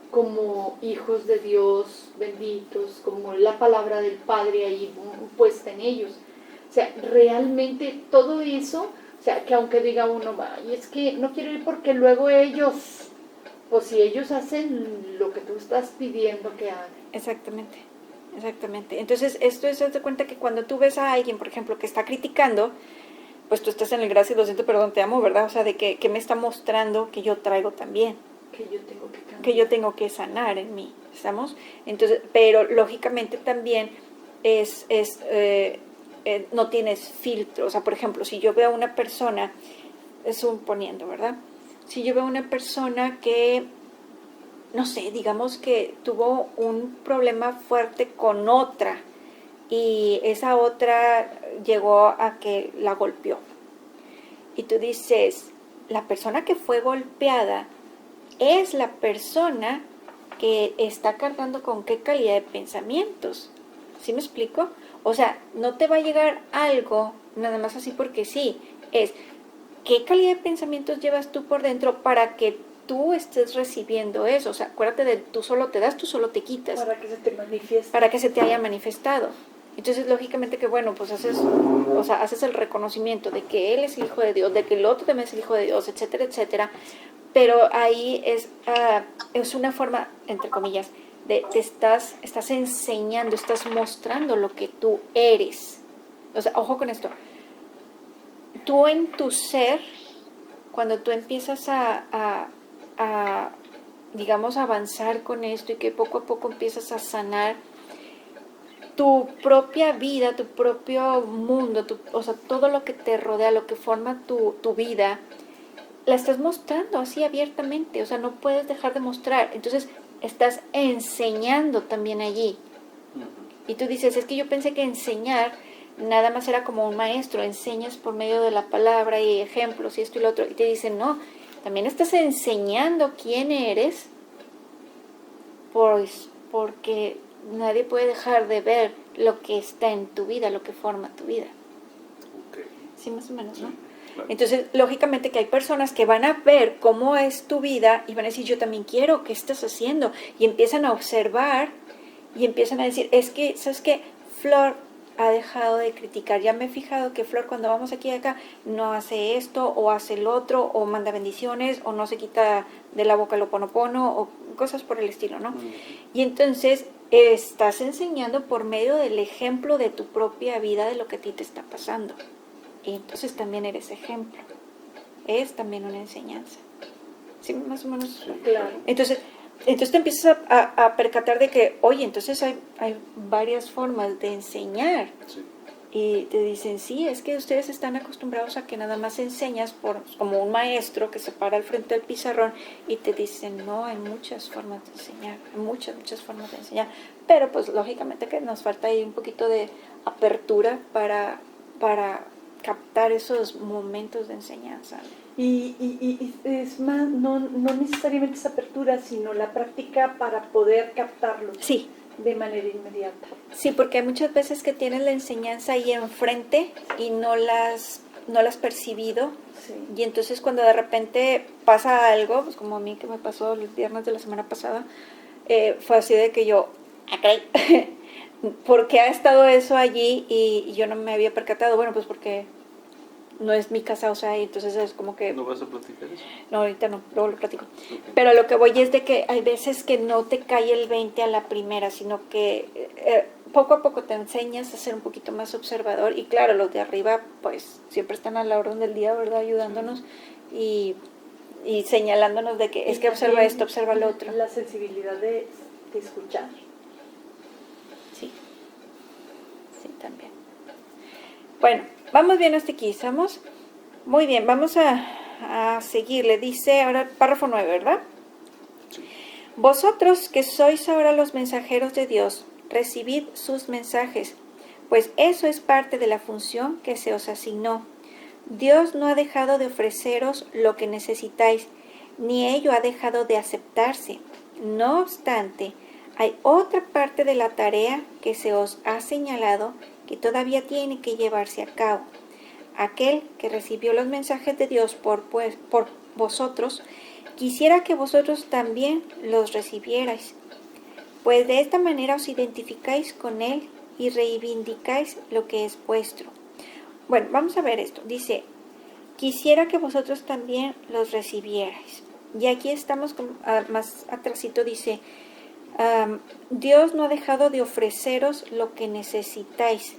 como hijos de Dios benditos, como la palabra del Padre ahí puesta en ellos. O sea, realmente todo eso, o sea, que aunque diga uno, y es que no quiero ir porque luego ellos, pues si ellos hacen lo que tú estás pidiendo que hagan. Exactamente, exactamente. Entonces, esto es, haz de cuenta que cuando tú ves a alguien, por ejemplo, que está criticando, pues tú estás en el gracias, lo siento, perdón, te amo, ¿verdad? O sea, de que me está mostrando que yo traigo también. Que yo tengo que cambiar. Que yo tengo que sanar en mí, ¿estamos? Entonces, pero lógicamente también no tienes filtro. O sea, por ejemplo, si yo veo a una persona, suponiendo, ¿verdad? Si yo veo a una persona que, no sé, digamos que tuvo un problema fuerte con otra y esa otra llegó a que la golpeó. Y tú dices, la persona que fue golpeada es la persona que está cargando con qué calidad de pensamientos. ¿Sí me explico? O sea, no te va a llegar algo nada más así porque sí. Es qué calidad de pensamientos llevas tú por dentro para que tú estés recibiendo eso. O sea, acuérdate de tú solo te das, tú solo te quitas. Para que se te manifieste. Para que se te haya manifestado. Entonces, lógicamente que, bueno, pues haces el reconocimiento de que Él es el Hijo de Dios, de que el otro también es el Hijo de Dios, etcétera, etcétera. Pero ahí es una forma, entre comillas, de te estás enseñando, estás mostrando lo que tú eres. O sea, ojo con esto. Tú en tu ser, cuando tú empiezas digamos, avanzar con esto y que poco a poco empiezas a sanar tu propia vida, tu propio mundo, o sea, todo lo que te rodea, lo que forma tu vida, la estás mostrando así abiertamente, o sea, no puedes dejar de mostrar. Entonces, estás enseñando también allí. Y tú dices, es que yo pensé que enseñar nada más era como un maestro, enseñas por medio de la palabra y ejemplos y esto y lo otro. Y te dicen, no, también estás enseñando quién eres, pues porque nadie puede dejar de ver lo que está en tu vida, lo que forma tu vida. Okay. Sí, más o menos, ¿no? Sí, claro. Entonces, lógicamente que hay personas que van a ver cómo es tu vida y van a decir, yo también quiero, ¿qué estás haciendo? Y empiezan a observar y empiezan a decir, es que, ¿sabes qué? Flor ha dejado de criticar. Ya me he fijado que Flor cuando vamos aquí y acá no hace esto o hace el otro o manda bendiciones o no se quita de la boca el oponopono o cosas por el estilo, ¿no? Y entonces estás enseñando por medio del ejemplo de tu propia vida de lo que a ti te está pasando. Y entonces también eres ejemplo. Es también una enseñanza. ¿Sí? Más o menos. Claro. Entonces te empiezas a percatar de que, oye, entonces hay varias formas de enseñar. Sí. Y te dicen, sí, es que ustedes están acostumbrados a que nada más enseñas como un maestro que se para al frente del pizarrón y te dicen, no, hay muchas formas de enseñar, hay muchas formas de enseñar. Pero pues lógicamente que nos falta ahí un poquito de apertura para captar esos momentos de enseñanza. Y es más, no necesariamente esa apertura, sino la práctica para poder captarlo. Sí. De manera inmediata. Sí, porque hay muchas veces que tienes la enseñanza ahí enfrente y no la has percibido. Sí. Y entonces cuando de repente pasa algo, pues como a mí que me pasó el viernes de la semana pasada, fue así de que yo, okay, ¿por qué ha estado eso allí y yo no me había percatado? Bueno, pues porque no es mi casa, o sea, y entonces es como que... ¿No vas a platicar eso? No, ahorita no, luego lo platico. Ok. Pero lo que voy es de que hay veces que no te cae el 20 a la primera, sino que poco a poco te enseñas a ser un poquito más observador. Y claro, los de arriba pues siempre están a la orden del día, ¿verdad? Ayudándonos y señalándonos de que es que observa esto, observa lo otro. La sensibilidad de escuchar. Sí, sí, también. Bueno, vamos bien hasta aquí, ¿estamos? Muy bien, vamos a seguir. Le dice ahora párrafo 9, ¿verdad? Sí. Vosotros que sois ahora los mensajeros de Dios, recibid sus mensajes, pues eso es parte de la función que se os asignó. Dios no ha dejado de ofreceros lo que necesitáis, ni ello ha dejado de aceptarse. No obstante, hay otra parte de la tarea que se os ha señalado que todavía tiene que llevarse a cabo. Aquel que recibió los mensajes de Dios por vosotros, quisiera que vosotros también los recibierais, pues de esta manera os identificáis con Él y reivindicáis lo que es vuestro. Bueno, vamos a ver esto. Dice, quisiera que vosotros también los recibierais. Y aquí estamos más atrasito, dice, Dios no ha dejado de ofreceros lo que necesitáis,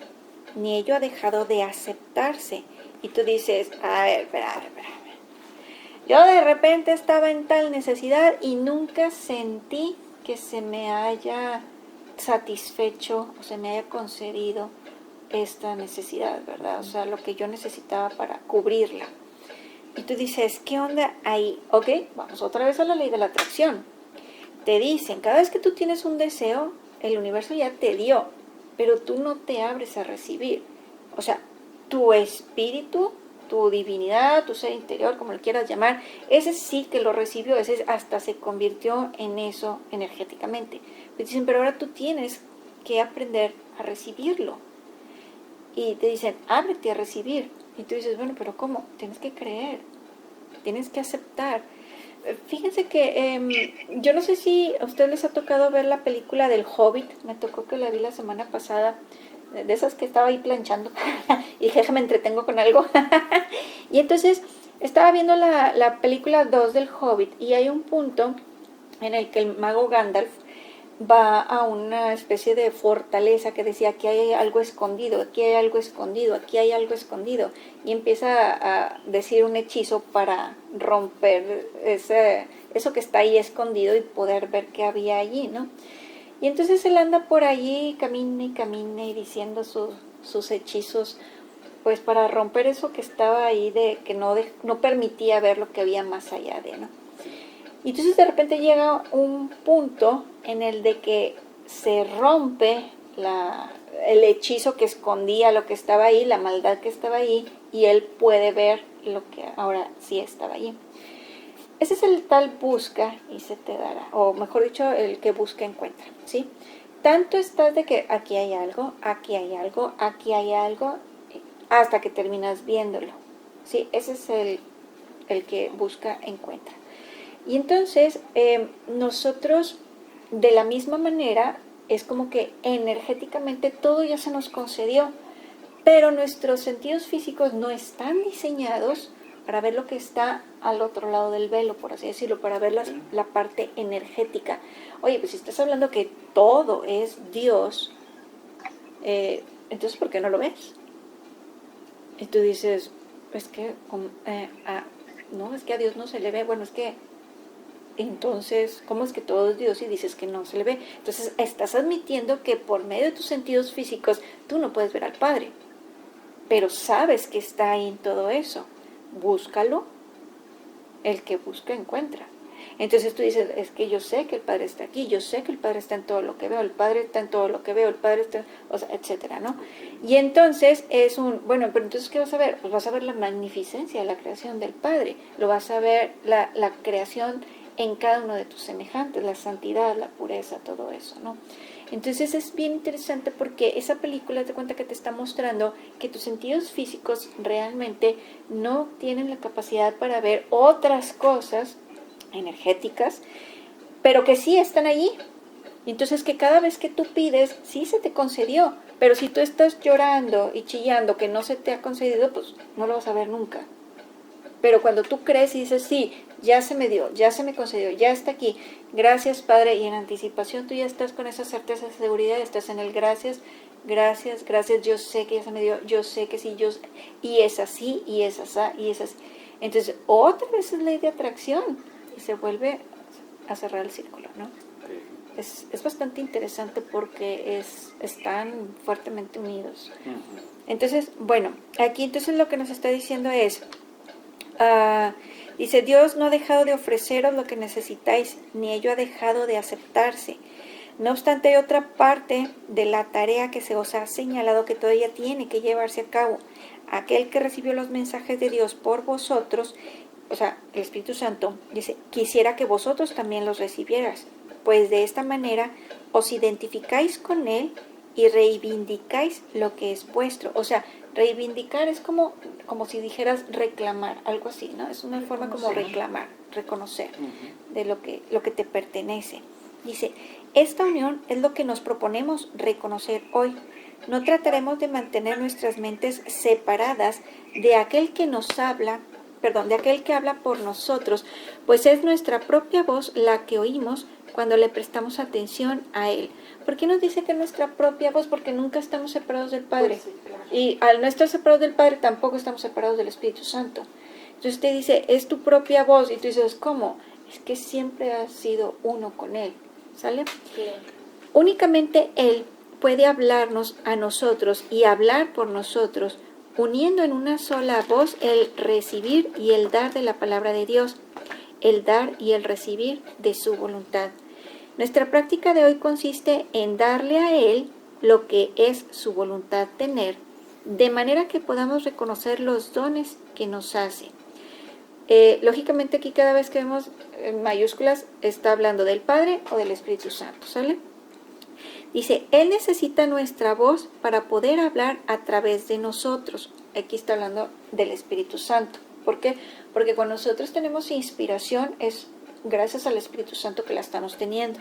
ni ello ha dejado de aceptarse. Y tú dices, a ver, espera. Yo de repente estaba en tal necesidad y nunca sentí que se me haya satisfecho o se me haya concedido esta necesidad, ¿verdad? O sea, lo que yo necesitaba para cubrirla. Y tú dices, ¿qué onda ahí? Ok, vamos otra vez a la ley de la atracción. Te dicen, cada vez que tú tienes un deseo, el universo ya te dio, pero tú no te abres a recibir. O sea, tu espíritu, tu divinidad, tu ser interior, como lo quieras llamar, ese sí que lo recibió, ese hasta se convirtió en eso energéticamente. Pues dicen, pero ahora tú tienes que aprender a recibirlo. Y te dicen, ábrete a recibir. Y tú dices, bueno, pero ¿cómo? Tienes que creer, tienes que aceptar. Fíjense que yo no sé si a ustedes les ha tocado ver la película del Hobbit. Me tocó que la vi la semana pasada, de esas que estaba ahí planchando. Y dije, me entretengo con algo. Y entonces estaba viendo la película 2 del Hobbit. Y hay un punto en el que el mago Gandalf va a una especie de fortaleza que decía, aquí hay algo escondido, aquí hay algo escondido, aquí hay algo escondido, y empieza a decir un hechizo para romper eso que está ahí escondido y poder ver qué había allí, ¿no? Y entonces él anda por allí, camina y diciendo sus hechizos, pues para romper eso que estaba ahí, de que no permitía ver lo que había más allá de, ¿no? Y entonces de repente llega un punto en el de que se rompe el hechizo que escondía lo que estaba ahí, la maldad que estaba ahí, y él puede ver lo que ahora sí estaba allí. Ese es el tal busca y se te dará, o mejor dicho, el que busca encuentra, ¿sí? Tanto estás de que aquí hay algo, aquí hay algo, aquí hay algo, hasta que terminas viéndolo, ¿sí? Ese es el que busca encuentra. Y entonces nosotros de la misma manera es como que energéticamente todo ya se nos concedió, pero nuestros sentidos físicos no están diseñados para ver lo que está al otro lado del velo, por así decirlo, para ver la parte energética. Oye, pues si estás hablando que todo es Dios, entonces ¿por qué no lo ves? Y tú dices, es que no, es que a Dios no se le ve. Bueno, es que entonces, ¿cómo es que todo es Dios y dices que no se le ve? Entonces, estás admitiendo que por medio de tus sentidos físicos tú no puedes ver al Padre, pero sabes que está ahí en todo eso. Búscalo, el que busca encuentra. Entonces tú dices, es que yo sé que el Padre está aquí, yo sé que el Padre está en todo lo que veo, el Padre está en todo lo que veo, el Padre está, o sea, etcétera, ¿no? Y entonces bueno, pero entonces ¿qué vas a ver? Pues vas a ver la magnificencia de la creación del Padre, lo vas a ver la creación en cada uno de tus semejantes, la santidad, la pureza, todo eso, ¿no? Entonces es bien interesante porque esa película te cuenta que te está mostrando que tus sentidos físicos realmente no tienen la capacidad para ver otras cosas energéticas, pero que sí están allí. Entonces que cada vez que tú pides, sí se te concedió, Pero si tú estás llorando y chillando que no se te ha concedido, pues no lo vas a ver nunca. Pero cuando tú crees y dices, sí, ya se me dio, ya se me concedió, ya está aquí, gracias Padre, y en anticipación tú ya estás con esa certeza, esa seguridad, estás en el gracias, gracias, gracias, yo sé que ya se me dio, yo sé que sí, y es así, y es así, y es así. Entonces, otra vez es ley de atracción, y se vuelve a cerrar el círculo, ¿no? Es bastante interesante porque están fuertemente unidos. Entonces, bueno, aquí entonces lo que nos está diciendo es, dice, Dios no ha dejado de ofreceros lo que necesitáis, ni ello ha dejado de aceptarse. No obstante, hay otra parte de la tarea que se os ha señalado que todavía tiene que llevarse a cabo. Aquel que recibió los mensajes de Dios por vosotros, o sea, el Espíritu Santo, dice, quisiera que vosotros también los recibieras, pues de esta manera os identificáis con Él y reivindicáis lo que es vuestro. O sea, reivindicar es como si dijeras reclamar, algo así, ¿no? Es una forma como reclamar, reconocer de lo que te pertenece. Dice, esta unión es lo que nos proponemos reconocer hoy. No trataremos de mantener nuestras mentes separadas de aquel que nos habla, de aquel que habla por nosotros, pues es nuestra propia voz la que oímos cuando le prestamos atención a Él. ¿Por qué nos dice que es nuestra propia voz? Porque nunca estamos separados del Padre. Pues sí, claro. Y al no estar separados del Padre, tampoco estamos separados del Espíritu Santo. Entonces te dice, es tu propia voz. Y tú dices, ¿cómo? Es que siempre has sido uno con Él. ¿Sale? Sí. Únicamente Él puede hablarnos a nosotros y hablar por nosotros, uniendo en una sola voz el recibir y el dar de la palabra de Dios, el dar y el recibir de su voluntad. Nuestra práctica de hoy consiste en darle a Él lo que es su voluntad tener, de manera que podamos reconocer los dones que nos hace. Lógicamente aquí cada vez que vemos en mayúsculas está hablando del Padre o del Espíritu Santo, ¿sale? Dice, Él necesita nuestra voz para poder hablar a través de nosotros. Aquí está hablando del Espíritu Santo. ¿Por qué? Porque cuando nosotros tenemos inspiración es gracias al Espíritu Santo que la estamos teniendo.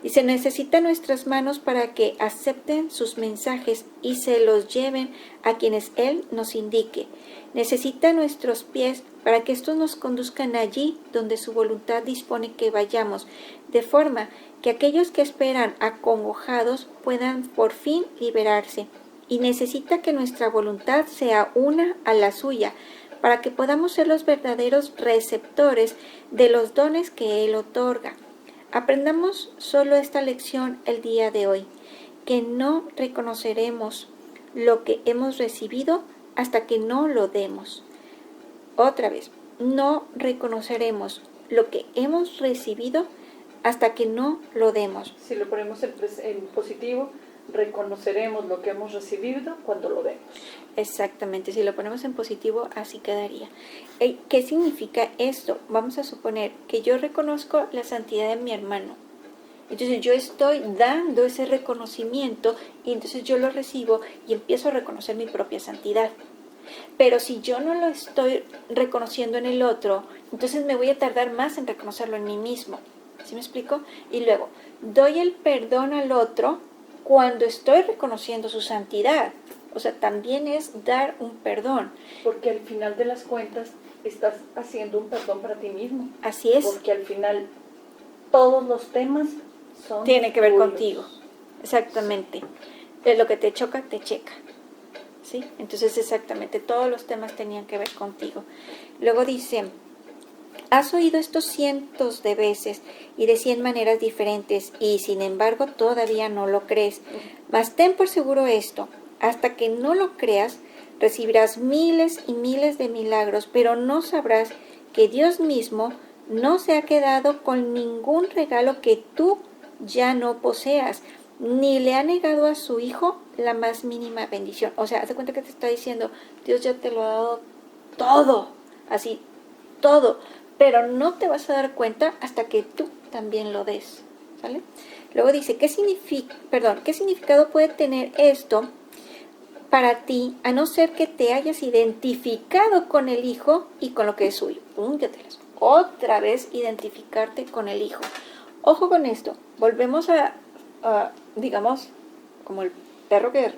Dice, necesita nuestras manos para que acepten sus mensajes y se los lleven a quienes Él nos indique. Necesita nuestros pies para que estos nos conduzcan allí donde su voluntad dispone que vayamos, de forma que aquellos que esperan acongojados puedan por fin liberarse. Y necesita que nuestra voluntad sea una a la suya, para que podamos ser los verdaderos receptores de los dones que Él otorga. Aprendamos solo esta lección el día de hoy, que no reconoceremos lo que hemos recibido hasta que no lo demos. Otra vez, no reconoceremos lo que hemos recibido hasta que no lo demos. Si lo ponemos en positivo, reconoceremos lo que hemos recibido cuando lo vemos. Exactamente, si lo ponemos en positivo, así quedaría. ¿Qué significa esto? Vamos a suponer que yo reconozco la santidad de mi hermano. Entonces yo estoy dando ese reconocimiento y entonces yo lo recibo y empiezo a reconocer mi propia santidad. Pero si yo no lo estoy reconociendo en el otro, entonces me voy a tardar más en reconocerlo en mí mismo. ¿Sí me explico? Y luego, doy el perdón al otro cuando estoy reconociendo su santidad. O sea, también es dar un perdón. Porque al final de las cuentas estás haciendo un perdón para ti mismo. Así es. Porque al final todos los temas tiene que ver tuyos. contigo. Exactamente. De lo que te choca, te checa. ¿Sí? Entonces, exactamente, todos los temas tenían que ver contigo. Luego dice, has oído esto cientos de veces y de 100 maneras diferentes y sin embargo todavía no lo crees. Mas ten por seguro esto, hasta que no lo creas, recibirás miles y miles de milagros, pero no sabrás que Dios mismo no se ha quedado con ningún regalo que tú ya no poseas, ni le ha negado a su Hijo la más mínima bendición. O sea, haz de cuenta que te está diciendo, Dios ya te lo ha dado todo, así, todo, pero no te vas a dar cuenta hasta que tú también lo des, ¿sale? Luego dice, ¿qué significado puede tener esto para ti, a no ser que te hayas identificado con el Hijo y con lo que es suyo? Otra vez identificarte con el Hijo. Ojo con esto, volvemos a digamos, como perro que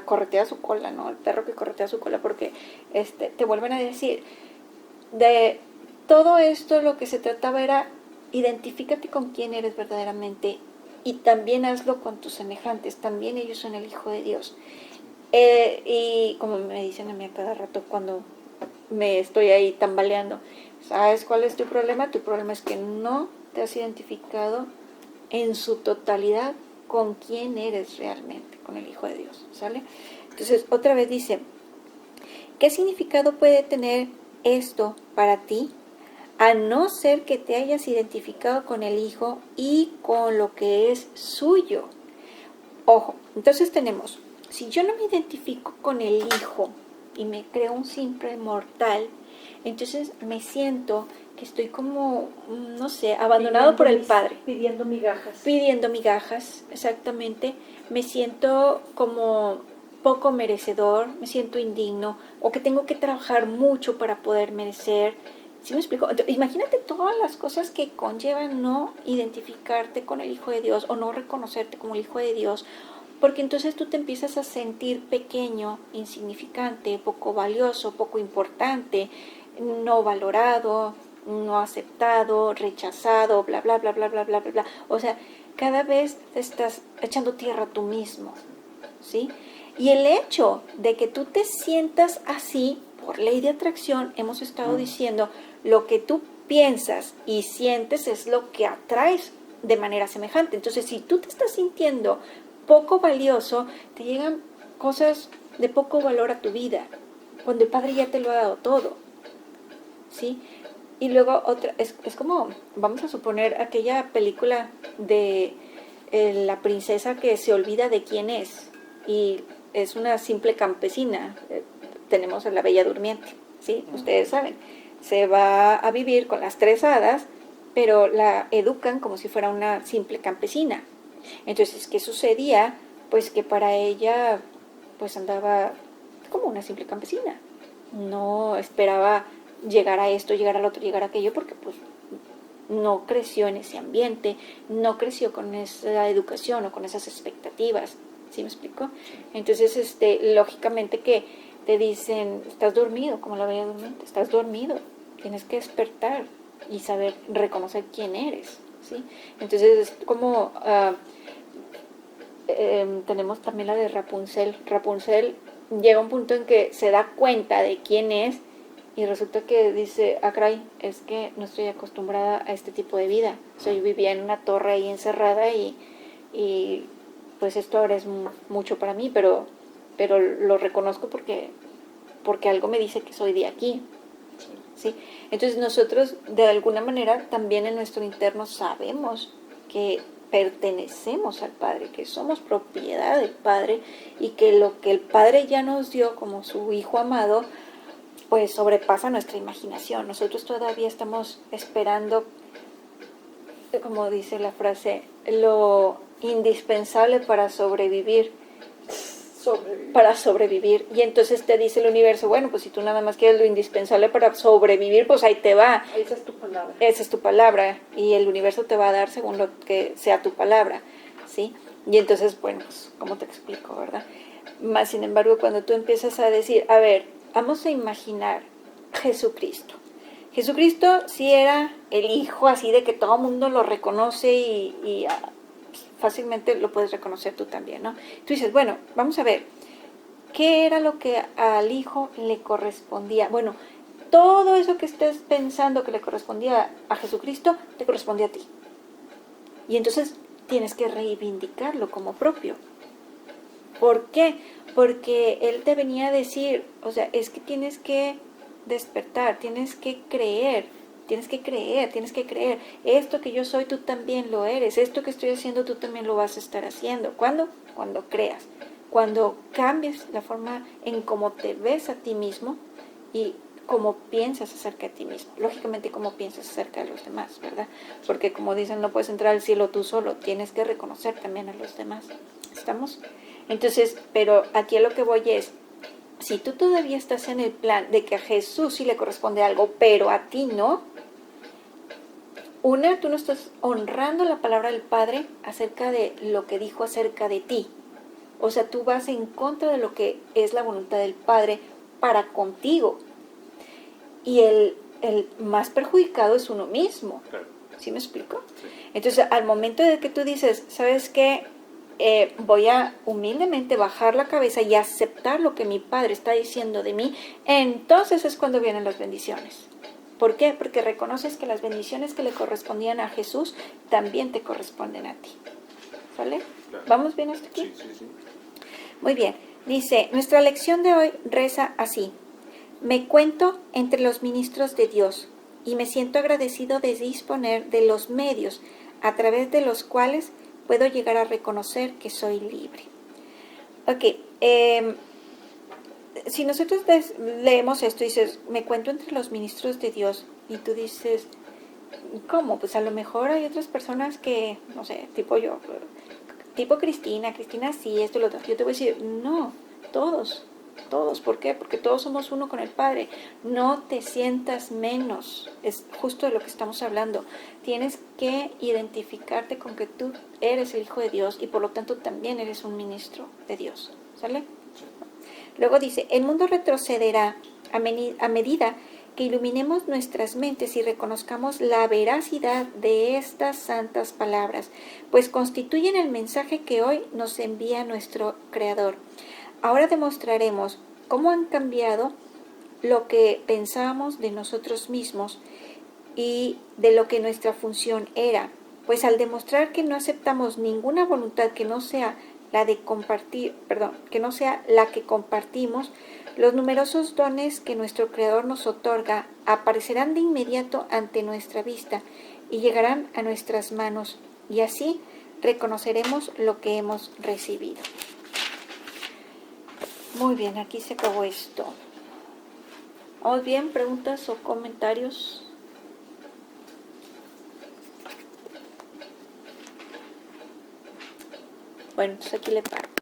corretea su cola, ¿no? El perro que corretea su cola, porque te vuelven a decir, de todo esto lo que se trataba era, identifícate con quién eres verdaderamente y también hazlo con tus semejantes, también ellos son el Hijo de Dios. Y como me dicen a mí a cada rato cuando me estoy ahí tambaleando, ¿sabes cuál es tu problema? Tu problema es que no te has identificado en su totalidad con quién eres realmente, con el Hijo de Dios, ¿sale? Entonces, otra vez dice, ¿qué significado puede tener esto para ti? A no ser que te hayas identificado con el Hijo y con lo que es suyo. Ojo, entonces tenemos, si yo no me identifico con el Hijo y me creo un simple mortal, entonces me siento que estoy como, no sé, abandonado por el Padre. Pidiendo migajas. Pidiendo migajas, exactamente. Me siento como poco merecedor, me siento indigno, o que tengo que trabajar mucho para poder merecer. ¿Sí me explico? Entonces, imagínate todas las cosas que conllevan no identificarte con el Hijo de Dios o no reconocerte como el Hijo de Dios, porque entonces tú te empiezas a sentir pequeño, insignificante, poco valioso, poco importante, no valorado, no aceptado, rechazado, bla, bla, bla, bla, bla, bla, bla, bla. O sea, cada vez te estás echando tierra tú mismo, ¿sí? Y el hecho de que tú te sientas así, por ley de atracción, hemos estado diciendo, lo que tú piensas y sientes es lo que atraes de manera semejante. Entonces, si tú te estás sintiendo poco valioso, te llegan cosas de poco valor a tu vida, cuando el Padre ya te lo ha dado todo, ¿sí? Y luego otra, es como, vamos a suponer aquella película de la princesa que se olvida de quién es y es una simple campesina. Tenemos a la Bella Durmiente, ¿sí? Ustedes saben, se va a vivir con las 3 hadas, pero la educan como si fuera una simple campesina. Entonces, ¿qué sucedía? Pues que para ella, pues andaba como una simple campesina. No esperaba llegar a esto, llegar al otro, llegar a aquello, porque pues no creció en ese ambiente, no creció con esa educación o con esas expectativas, ¿sí me explico? Entonces, lógicamente que te dicen, estás dormido, como la Bella Durmiente, estás dormido, tienes que despertar y saber reconocer quién eres, ¿sí? Entonces, es como, tenemos también la de Rapunzel. Rapunzel llega a un punto en que se da cuenta de quién es y resulta que dice, caray, es que no estoy acostumbrada a este tipo de vida. O sea, yo vivía en una torre ahí encerrada y pues esto ahora es mucho para mí, pero lo reconozco porque algo me dice que soy de aquí, ¿sí? Entonces nosotros de alguna manera también en nuestro interno sabemos que pertenecemos al Padre, que somos propiedad del Padre y que lo que el Padre ya nos dio como su Hijo amado, pues sobrepasa nuestra imaginación. Nosotros todavía estamos esperando, como dice la frase, lo indispensable para sobrevivir. Para sobrevivir. Y entonces te dice el universo, bueno, pues si tú nada más quieres lo indispensable para sobrevivir, pues ahí te va. Esa es tu palabra. Esa es tu palabra. Y el universo te va a dar según lo que sea tu palabra, ¿sí? Y entonces, bueno, pues, ¿cómo te explico, verdad? Más sin embargo, cuando tú empiezas a decir, a ver, vamos a imaginar Jesucristo. Jesucristo sí era el Hijo, así de que todo el mundo lo reconoce y fácilmente lo puedes reconocer tú también, ¿no? Tú dices, bueno, vamos a ver, ¿qué era lo que al Hijo le correspondía? Bueno, todo eso que estés pensando que le correspondía a Jesucristo, te corresponde a ti. Y entonces tienes que reivindicarlo como propio. ¿Por qué? Porque Él te venía a decir, o sea, es que tienes que despertar, tienes que creer. Tienes que creer, tienes que creer. Esto que yo soy, tú también lo eres. Esto que estoy haciendo, tú también lo vas a estar haciendo. ¿Cuándo? Cuando creas. Cuando cambies la forma en cómo te ves a ti mismo y cómo piensas acerca de ti mismo. Lógicamente, cómo piensas acerca de los demás, ¿verdad? Porque como dicen, no puedes entrar al cielo tú solo. Tienes que reconocer también a los demás. ¿Estamos? Entonces, pero aquí a lo que voy es, si tú todavía estás en el plan de que a Jesús sí le corresponde algo, pero a ti no, tú no estás honrando la palabra del Padre acerca de lo que dijo acerca de ti. O sea, tú vas en contra de lo que es la voluntad del Padre para contigo. Y el más perjudicado es uno mismo. Claro. ¿Sí me explico? Sí. Entonces, al momento de que tú dices, ¿sabes qué? Voy a humildemente bajar la cabeza y aceptar lo que mi Padre está diciendo de mí, entonces es cuando vienen las bendiciones. ¿Por qué? Porque reconoces que las bendiciones que le correspondían a Jesús también te corresponden a ti. ¿Sale? Claro. ¿Vamos bien hasta aquí? Sí, sí, sí. Muy bien. Dice, nuestra lección de hoy reza así. Me cuento entre los ministros de Dios y me siento agradecido de disponer de los medios a través de los cuales puedo llegar a reconocer que soy libre. Ok, si nosotros leemos esto y dices, me cuento entre los ministros de Dios, y tú dices, ¿cómo? Pues a lo mejor hay otras personas que, no sé, tipo yo, tipo Cristina sí, esto y lo otro. Yo te voy a decir, no, todos. ¿Por qué? Porque todos somos uno con el Padre. No te sientas menos. Es justo de lo que estamos hablando. Tienes que identificarte con que tú eres el Hijo de Dios y por lo tanto también eres un ministro de Dios. ¿Sale? Luego dice, el mundo retrocederá a medida que iluminemos nuestras mentes y reconozcamos la veracidad de estas santas palabras, pues constituyen el mensaje que hoy nos envía nuestro Creador. Ahora demostraremos cómo han cambiado lo que pensábamos de nosotros mismos y de lo que nuestra función era, pues al demostrar que no aceptamos ninguna voluntad que no sea la de compartir, que no sea la que compartimos, los numerosos dones que nuestro Creador nos otorga aparecerán de inmediato ante nuestra vista y llegarán a nuestras manos, y así reconoceremos lo que hemos recibido. Muy bien, aquí se acabó esto. ¿Vamos bien? ¿Preguntas o comentarios? Bueno, entonces aquí le paro.